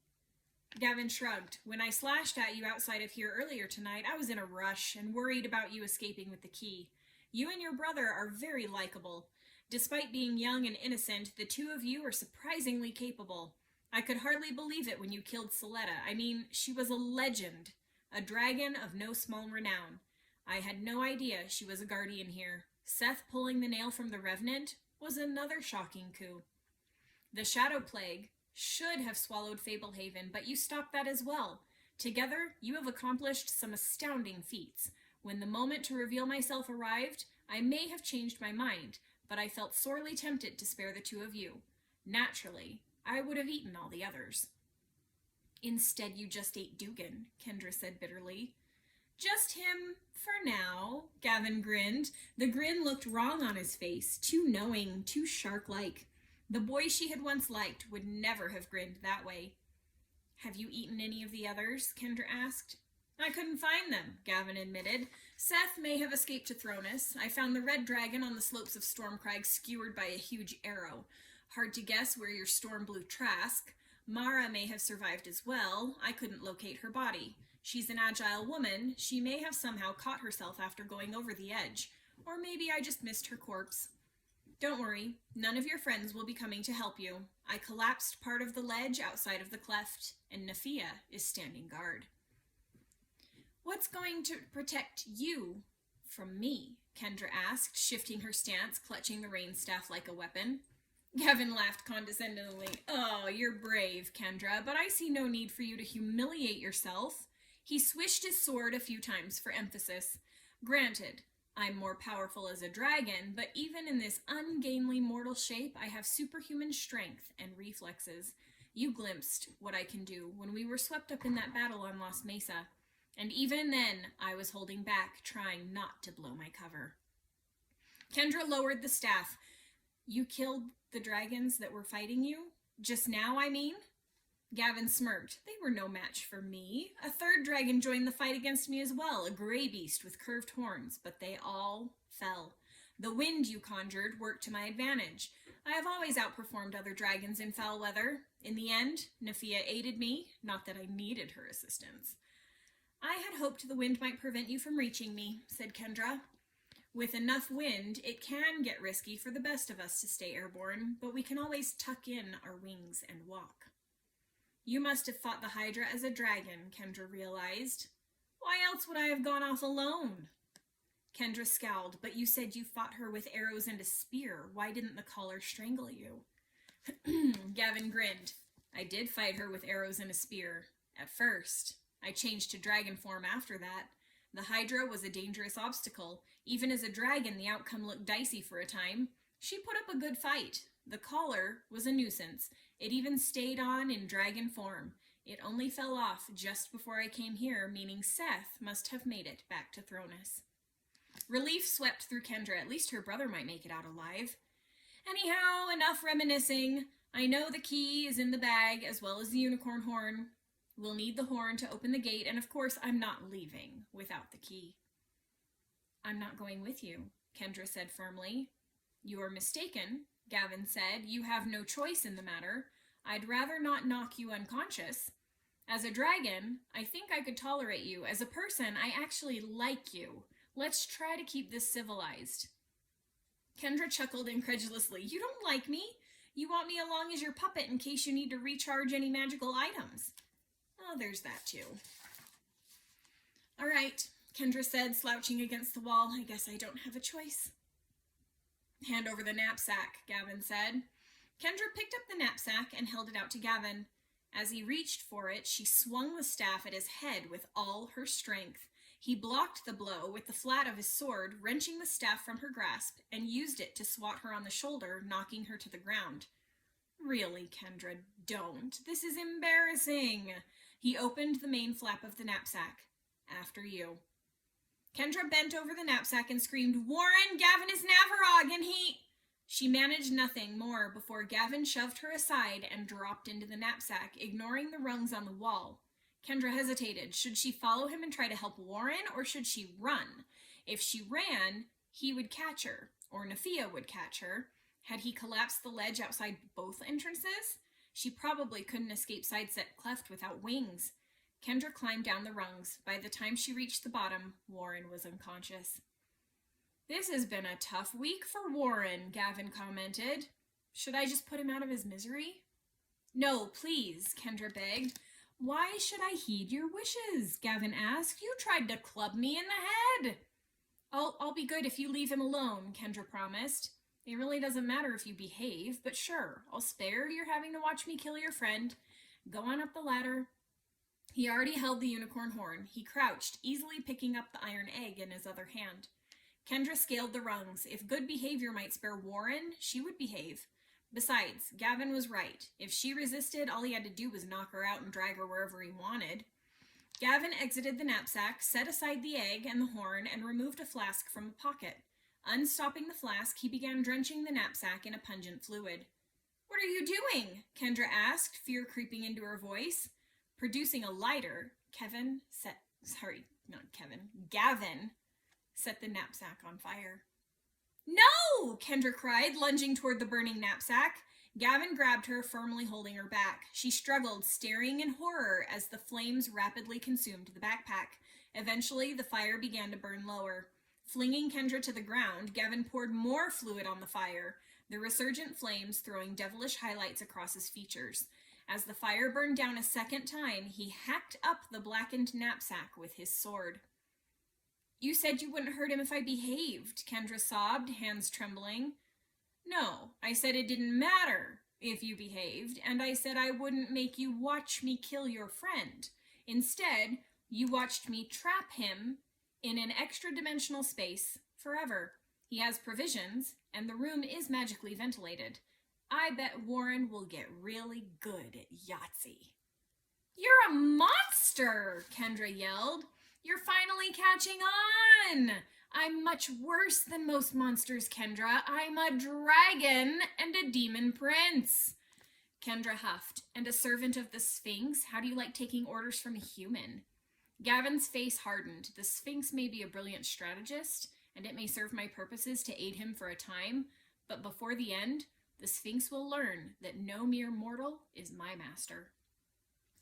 Speaker 1: Gavin shrugged. When I slashed at you outside of here earlier tonight, I was in a rush and worried about you escaping with the key. You and your brother are very likable. Despite being young and innocent, the two of you are surprisingly capable. I could hardly believe it when you killed Soletta. I mean, she was a legend, a dragon of no small renown. I had no idea she was a guardian here. Seth pulling the nail from the Revenant was another shocking coup. The Shadow Plague should have swallowed Fablehaven, but you stopped that as well. Together, you have accomplished some astounding feats. When the moment to reveal myself arrived, I may have changed my mind, but I felt sorely tempted to spare the two of you. Naturally, I would have eaten all the others. Instead, you just ate Dugan, Kendra said bitterly. Just him, for now, Gavin grinned. The grin looked wrong on his face, too knowing, too shark-like. The boy she had once liked would never have grinned that way. Have you eaten any of the others? Kendra asked. I couldn't find them, Gavin admitted. Seth may have escaped to Thronus. I found the red dragon on the slopes of Stormcrag skewered by a huge arrow. Hard to guess where your storm blew Trask. Mara may have survived as well. I couldn't locate her body. She's an agile woman. She may have somehow caught herself after going over the edge. Or maybe I just missed her corpse. Don't worry, none of your friends will be coming to help you. I collapsed part of the ledge outside of the cleft, and Nafia is standing guard. What's going to protect you from me? Kendra asked, shifting her stance, clutching the rain staff like a weapon. Gavin laughed condescendingly. Oh, you're brave, Kendra, but I see no need for you to humiliate yourself. He swished his sword a few times for emphasis. Granted, I'm more powerful as a dragon, but even in this ungainly mortal shape, I have superhuman strength and reflexes. You glimpsed what I can do when we were swept up in that battle on Lost Mesa. And even then, I was holding back, trying not to blow my cover. Kendra lowered the staff. You killed the dragons that were fighting you? Just now, I mean? Gavin smirked. They were no match for me. A third dragon joined the fight against me as well, a gray beast with curved horns, but they all fell. The wind you conjured worked to my advantage. I have always outperformed other dragons in foul weather. In the end, Nafia aided me, not that I needed her assistance. I had hoped the wind might prevent you from reaching me, said Kendra. With enough wind, it can get risky for the best of us to stay airborne, but we can always tuck in our wings and walk. You must have fought the Hydra as a dragon, Kendra realized. Why else would I have gone off alone? Kendra scowled, but you said you fought her with arrows and a spear. Why didn't the collar strangle you? Gavin grinned. I did fight her with arrows and a spear. At first. I changed to dragon form after that. The Hydra was a dangerous obstacle. Even as a dragon, the outcome looked dicey for a time. She put up a good fight. The collar was a nuisance. It even stayed on in dragon form. It only fell off just before I came here, meaning Seth must have made it back to Thronus. Relief swept through Kendra. At least her brother might make it out alive. Anyhow, enough reminiscing. I know the key is in the bag, as well as the unicorn horn. We'll need the horn to open the gate, and of course I'm not leaving without the key. I'm not going with you, Kendra said firmly. You are mistaken, Gavin said. You have no choice in the matter. I'd rather not knock you unconscious. As a dragon, I think I could tolerate you. As a person, I actually like you. Let's try to keep this civilized. Kendra chuckled incredulously. You don't like me? You want me along as your puppet in case you need to recharge any magical items. Oh, there's that too. All right, Kendra said, slouching against the wall. I guess I don't have a choice. Hand over the knapsack, Gavin said. Kendra picked up the knapsack and held it out to Gavin. As he reached for it, she swung the staff at his head with all her strength. He blocked the blow with the flat of his sword, wrenching the staff from her grasp, and used it to swat her on the shoulder, knocking her to the ground. Really, Kendra, don't. This is embarrassing. He opened the main flap of the knapsack. After you. Kendra bent over the knapsack and screamed, Warren, Gavin is Navarog, and he... She managed nothing more before Gavin shoved her aside and dropped into the knapsack, ignoring the rungs on the wall. Kendra hesitated. Should she follow him and try to help Warren, or should she run? If she ran, he would catch her, or Nafia would catch her. Had he collapsed the ledge outside both entrances? She probably couldn't escape Sideset Cleft without wings. Kendra climbed down the rungs. By the time she reached the bottom, Warren was unconscious. "This has been a tough week for Warren," Gavin commented. "Should I just put him out of his misery?" "No, please," Kendra begged. "Why should I heed your wishes?" Gavin asked. "You tried to club me in the head." I'll be good if you leave him alone," Kendra promised. "It really doesn't matter if you behave, but sure, I'll spare your having to watch me kill your friend. Go on up the ladder." He already held the unicorn horn. He crouched, easily picking up the iron egg in his other hand. Kendra scaled the rungs. If good behavior might spare Warren, she would behave. Besides, Gavin was right. If she resisted, all he had to do was knock her out and drag her wherever he wanted. Gavin exited the knapsack, set aside the egg and the horn, and removed a flask from a pocket. Unstopping the flask, he began drenching the knapsack in a pungent fluid. "What are you doing?" Kendra asked, fear creeping into her voice. Producing a lighter, Gavin set the knapsack on fire. "No!" Kendra cried, lunging toward the burning knapsack. Gavin grabbed her, firmly holding her back. She struggled, staring in horror as the flames rapidly consumed the backpack. Eventually, the fire began to burn lower. Flinging Kendra to the ground, Gavin poured more fluid on the fire, the resurgent flames throwing devilish highlights across his features. As the fire burned down a second time, he hacked up the blackened knapsack with his sword. "You said you wouldn't hurt him if I behaved," Kendra sobbed, hands trembling. "No, I said it didn't matter if you behaved, and I said I wouldn't make you watch me kill your friend. Instead, you watched me trap him in an extra-dimensional space forever. He has provisions, and the room is magically ventilated. I bet Warren will get really good at Yahtzee." "You're a monster!" Kendra yelled. "You're finally catching on! I'm much worse than most monsters, Kendra. I'm a dragon and a demon prince." Kendra huffed. "And a servant of the Sphinx? How do you like taking orders from a human?" Gavin's face hardened. The Sphinx may be a brilliant strategist, and it may serve my purposes to aid him for a time, but before the end, the Sphinx will learn that no mere mortal is my master.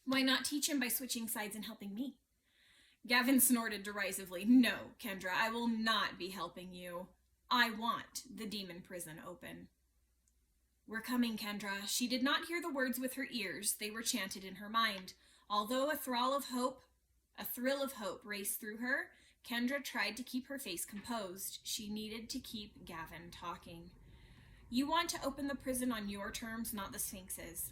Speaker 1: Why not teach him by switching sides and helping me? Gavin snorted derisively. "No, Kendra, I will not be helping you. I want the demon prison open." "We're coming, Kendra." She did not hear the words with her ears. They were chanted in her mind. Although a thrill of hope raced through her, Kendra tried to keep her face composed. She needed to keep Gavin talking. "You want to open the prison on your terms, not the Sphinx's."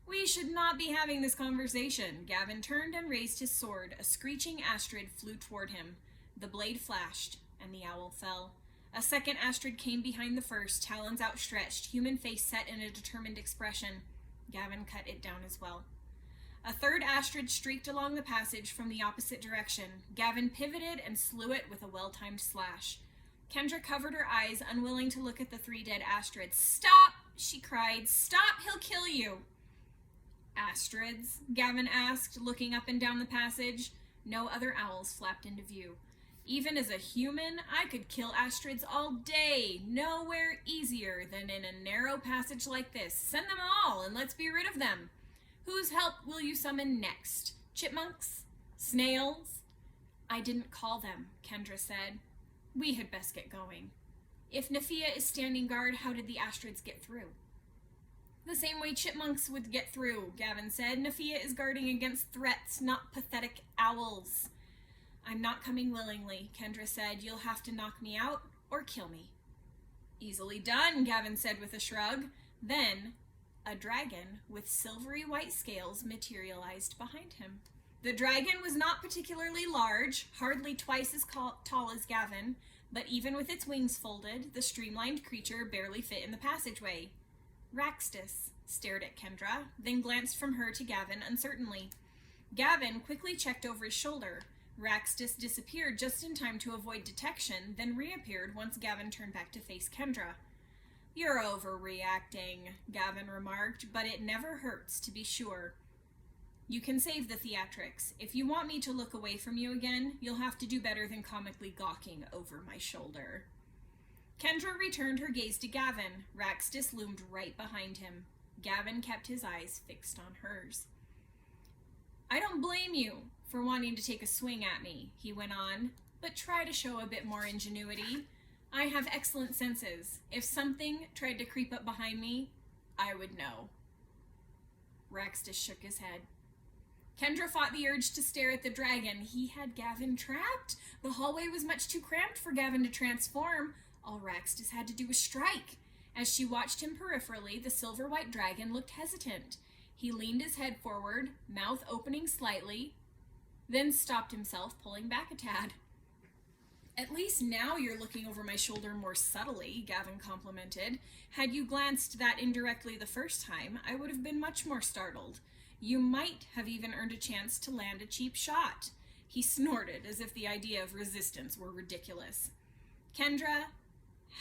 Speaker 1: "We should not be having this conversation." Gavin turned and raised his sword. A screeching Astrid flew toward him. The blade flashed, and the owl fell. A second Astrid came behind the first, talons outstretched, human face set in a determined expression. Gavin cut it down as well. A third Astrid streaked along the passage from the opposite direction. Gavin pivoted and slew it with a well-timed slash. Kendra covered her eyes, unwilling to look at the three dead Astrids. "Stop!" she cried. "Stop! He'll kill you!" "Astrids?" Gavin asked, looking up and down the passage. No other owls flapped into view. "Even as a human, I could kill Astrids all day. Nowhere easier than in a narrow passage like this. Send them all, and let's be rid of them. Whose help will you summon next? Chipmunks? Snails?" "I didn't call them," Kendra said. "We had best get going. If Nafia is standing guard, how did the Astrids get through?" "The same way chipmunks would get through," Gavin said. "Nafia is guarding against threats, not pathetic owls." "I'm not coming willingly," Kendra said. "You'll have to knock me out or kill me." "Easily done," Gavin said with a shrug. Then, a dragon with silvery white scales materialized behind him. The dragon was not particularly large, hardly twice as tall as Gavin, but even with its wings folded, the streamlined creature barely fit in the passageway. Raxtus stared at Kendra, then glanced from her to Gavin uncertainly. Gavin quickly checked over his shoulder. Raxtus disappeared just in time to avoid detection, then reappeared once Gavin turned back to face Kendra. You're overreacting, Gavin remarked, but it never hurts to be sure. You can save the theatrics. If you want me to look away from you again, you'll have to do better than comically gawking over my shoulder. Kendra returned her gaze to Gavin. Raxtus loomed right behind him. Gavin kept his eyes fixed on hers. I don't blame you for wanting to take a swing at me, he went on, but try to show a bit more ingenuity. I have excellent senses. If something tried to creep up behind me, I would know. Raxtus shook his head. Kendra fought the urge to stare at the dragon. He had Gavin trapped. The hallway was much too cramped for Gavin to transform. All Raxtus had to do was strike. As she watched him peripherally, the silver-white dragon looked hesitant. He leaned his head forward, mouth opening slightly, then stopped himself, pulling back a tad. At least now you're looking over my shoulder more subtly, Gavin complimented. Had you glanced that indirectly the first time, I would have been much more startled. You might have even earned a chance to land a cheap shot. He snorted as if the idea of resistance were ridiculous. Kendra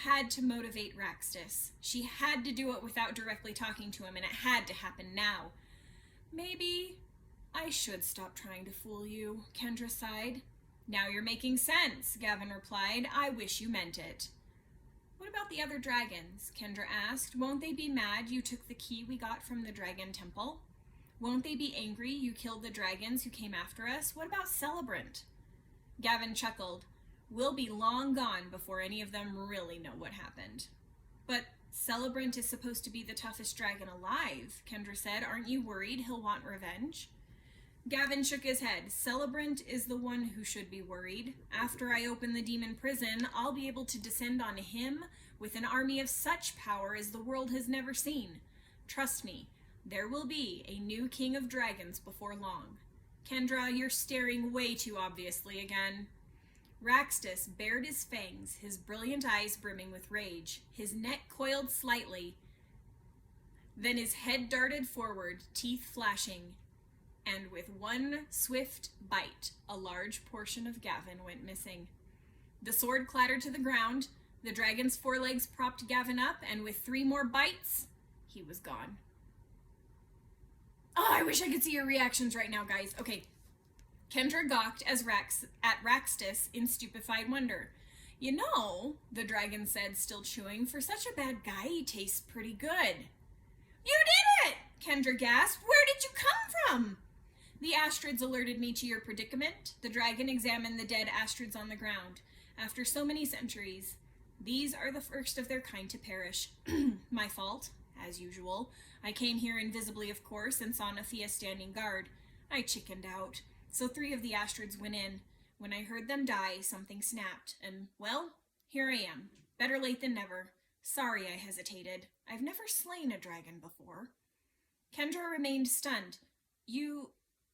Speaker 1: had to motivate Raxtus. She had to do it without directly talking to him, and it had to happen now. Maybe I should stop trying to fool you, Kendra sighed. Now you're making sense, Gavin replied. I wish you meant it. What about the other dragons? Kendra asked. Won't they be mad you took the key we got from the dragon temple? Won't they be angry you killed the dragons who came after us? What about Celebrant? Gavin chuckled. We'll be long gone before any of them really know what happened. But Celebrant is supposed to be the toughest dragon alive, Kendra said. Aren't you worried he'll want revenge? Gavin shook his head. Celebrant is the one who should be worried. After I open the demon prison, I'll be able to descend on him with an army of such power as the world has never seen. Trust me, there will be a new king of dragons before long. Kendra, you're staring way too obviously again. Raxtus bared his fangs, his brilliant eyes brimming with rage. His neck coiled slightly. Then his head darted forward, teeth flashing. And with one swift bite, a large portion of Gavin went missing. The sword clattered to the ground. The dragon's forelegs propped Gavin up, and with 3 more bites, he was gone. Oh, I wish I could see your reactions right now, guys. Okay. Kendra gawked at Raxtus in stupefied wonder. You know, the dragon said, still chewing, for such a bad guy, he tastes pretty good. You did it! Kendra gasped. Where did you come from? The Astrids alerted me to your predicament. The dragon examined the dead Astrids on the ground. After so many centuries, these are the first of their kind to perish. My fault, as usual. I came here invisibly, of course, and saw Nathia standing guard. I chickened out. So 3 of the Astrids went in. When I heard them die, something snapped, and, well, here I am. Better late than never. Sorry I hesitated. I've never slain a dragon before. Kendra remained stunned. You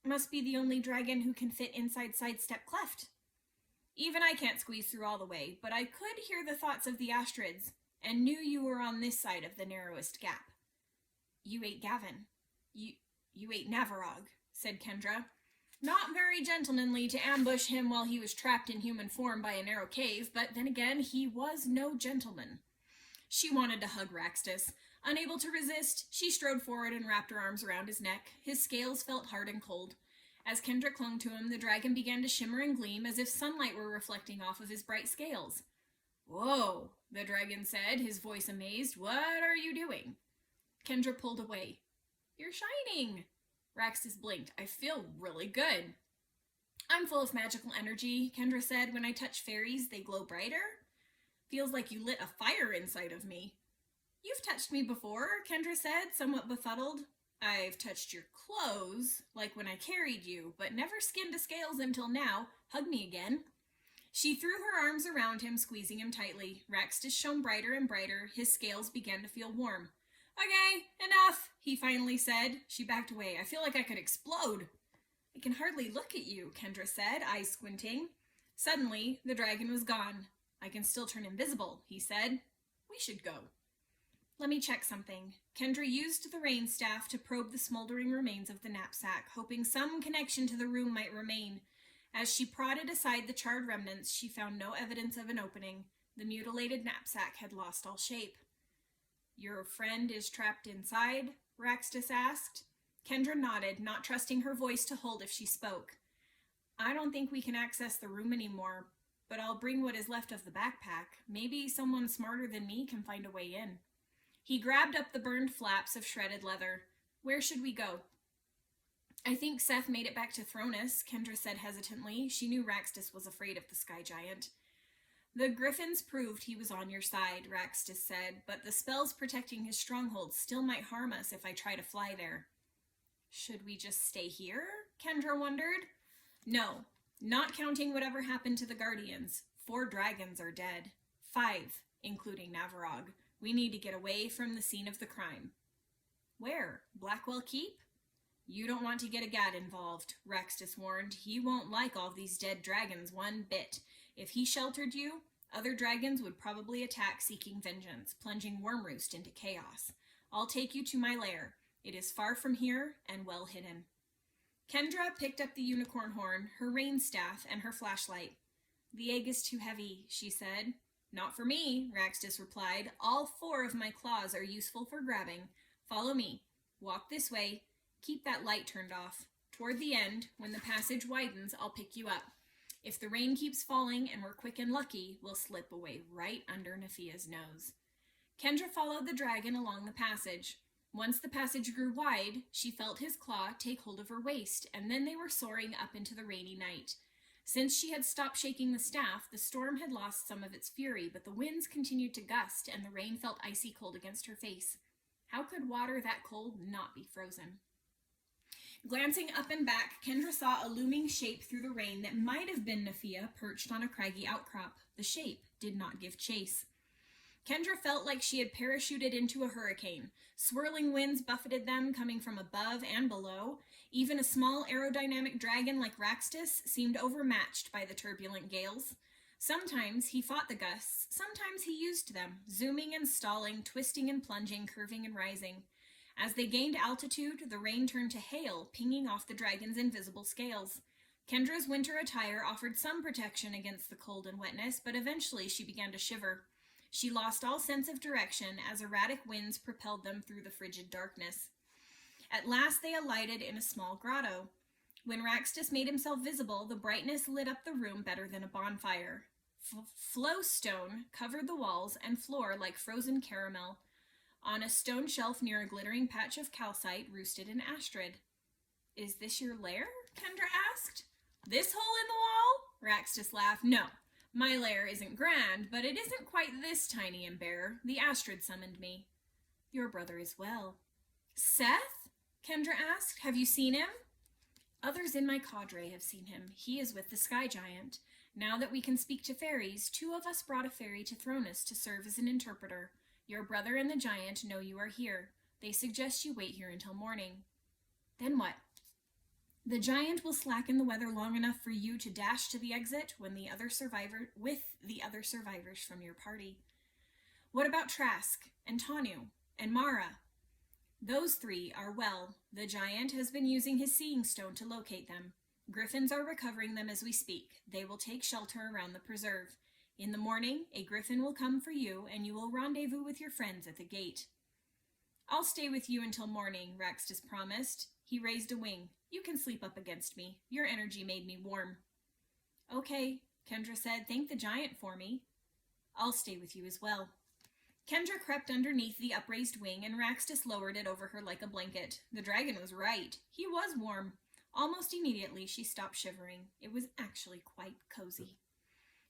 Speaker 1: must be the only dragon who can fit inside Sidestep Cleft. Even I can't squeeze through all the way, but I could hear the thoughts of the Astrids, and knew you were on this side of the narrowest gap. You ate Gavin. You ate Navarog, said Kendra. Not very gentlemanly to ambush him while he was trapped in human form by a narrow cave, but then again, he was no gentleman. She wanted to hug Raxtus. Unable to resist, she strode forward and wrapped her arms around his neck. His scales felt hard and cold. As Kendra clung to him, the dragon began to shimmer and gleam as if sunlight were reflecting off of his bright scales. Whoa, the dragon said, his voice amazed. What are you doing? Kendra pulled away. You're shining. Raxtus blinked. I feel really good. I'm full of magical energy, Kendra said. When I touch fairies, they glow brighter. Feels like you lit a fire inside of me. You've touched me before, Kendra said, somewhat befuddled. I've touched your clothes, like when I carried you, but never skinned to scales until now. Hug me again. She threw her arms around him, squeezing him tightly. Raxtus shone brighter and brighter. His scales began to feel warm. Okay, enough, he finally said. She backed away. I feel like I could explode. I can hardly look at you, Kendra said, eyes squinting. Suddenly, the dragon was gone. I can still turn invisible, he said. We should go. Let me check something. Kendra used the rain staff to probe the smoldering remains of the knapsack, hoping some connection to the room might remain. As she prodded aside the charred remnants, she found no evidence of an opening. The mutilated knapsack had lost all shape. Your friend is trapped inside? Raxtus asked. Kendra nodded, not trusting her voice to hold if she spoke. I don't think we can access the room anymore, but I'll bring what is left of the backpack. Maybe someone smarter than me can find a way in. He grabbed up the burned flaps of shredded leather. Where should we go? I think Seth made it back to Thronus, Kendra said hesitantly. She knew Raxtus was afraid of the sky giant. The Griffins proved he was on your side, Raxtus said, but the spells protecting his stronghold still might harm us if I try to fly there. Should we just stay here? Kendra wondered. No, not counting whatever happened to the Guardians. 4 dragons are dead. 5, including Navarog. We need to get away from the scene of the crime. Where? Blackwell Keep? You don't want to get a Gad involved, Raxtus warned. He won't like all these dead dragons one bit. If he sheltered you, other dragons would probably attack seeking vengeance, plunging Wormroost into chaos. I'll take you to my lair. It is far from here and well hidden. Kendra picked up the unicorn horn, her rain staff, and her flashlight. The egg is too heavy, she said. Not for me, Raxtus replied. All 4 of my claws are useful for grabbing. Follow me. Walk this way. Keep that light turned off. Toward the end, when the passage widens, I'll pick you up. If the rain keeps falling and we're quick and lucky, we'll slip away right under Nefia's nose. Kendra followed the dragon along the passage. Once the passage grew wide, she felt his claw take hold of her waist, and then they were soaring up into the rainy night. Since she had stopped shaking the staff, the storm had lost some of its fury, but the winds continued to gust, and the rain felt icy cold against her face. How could water that cold not be frozen? Glancing up and back, Kendra saw a looming shape through the rain that might have been Nefia perched on a craggy outcrop. The shape did not give chase. Kendra felt like she had parachuted into a hurricane. Swirling winds buffeted them, coming from above and below. Even a small aerodynamic dragon like Raxtus seemed overmatched by the turbulent gales. Sometimes he fought the gusts, sometimes he used them, zooming and stalling, twisting and plunging, curving and rising. As they gained altitude, the rain turned to hail, pinging off the dragon's invisible scales. Kendra's winter attire offered some protection against the cold and wetness, but eventually she began to shiver. She lost all sense of direction as erratic winds propelled them through the frigid darkness. At last they alighted in a small grotto. When Raxtus made himself visible, the brightness lit up the room better than a bonfire. Flowstone covered the walls and floor like frozen caramel. On a stone shelf near a glittering patch of calcite roosted an Astrid. Is this your lair? Kendra asked. This hole in the wall? Raxtus laughed. No, my lair isn't grand, but it isn't quite this tiny and bare. The Astrid summoned me. Your brother is well. Seth? Kendra asked. Have you seen him? Others in my cadre have seen him. He is with the sky giant. Now that we can speak to fairies, 2 of us brought a fairy to Thronus to serve as an interpreter. Your brother and the giant know you are here. They suggest you wait here until morning. Then what? The giant will slacken the weather long enough for you to dash to the exit with the other survivors from your party. What about Trask and Tanu and Mara? Those 3 are well. The giant has been using his seeing stone to locate them. Griffins are recovering them as we speak. They will take shelter around the preserve. In the morning, a griffin will come for you, and you will rendezvous with your friends at the gate. I'll stay with you until morning, Raxtus promised. He raised a wing. You can sleep up against me. Your energy made me warm. Okay, Kendra said. Thank the giant for me. I'll stay with you as well. Kendra crept underneath the upraised wing, and Raxtus lowered it over her like a blanket. The dragon was right. He was warm. Almost immediately, she stopped shivering. It was actually quite cozy.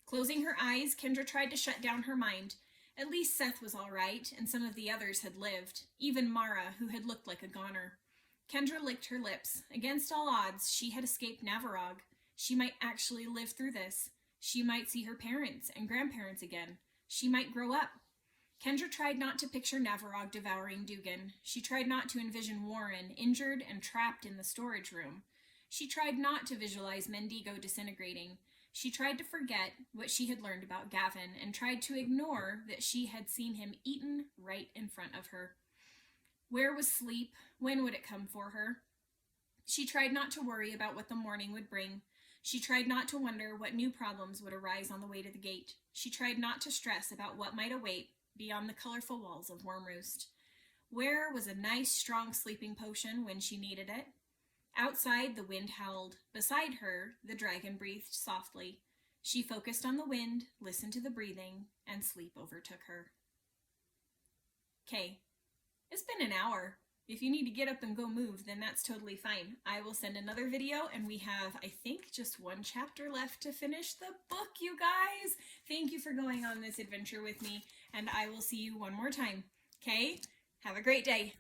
Speaker 1: Closing her eyes, Kendra tried to shut down her mind. At least Seth was all right, and some of the others had lived. Even Mara, who had looked like a goner. Kendra licked her lips. Against all odds, she had escaped Navarog. She might actually live through this. She might see her parents and grandparents again. She might grow up. Kendra tried not to picture Navarog devouring Dugan. She tried not to envision Warren, injured and trapped in the storage room. She tried not to visualize Mendigo disintegrating. She tried to forget what she had learned about Gavin and tried to ignore that she had seen him eaten right in front of her. Where was sleep? When would it come for her? She tried not to worry about what the morning would bring. She tried not to wonder what new problems would arise on the way to the gate. She tried not to stress about what might await beyond the colorful walls of Wormroost. Where was a nice, strong sleeping potion when she needed it? Outside, the wind howled. Beside her, the dragon breathed softly. She focused on the wind, listened to the breathing, and sleep overtook her. Okay, it's been an hour. If you need to get up and go move, then that's totally fine. I will send another video, and we have, I think, just one chapter left to finish the book, you guys. Thank you for going on this adventure with me, and I will see you one more time. Okay? Have a great day.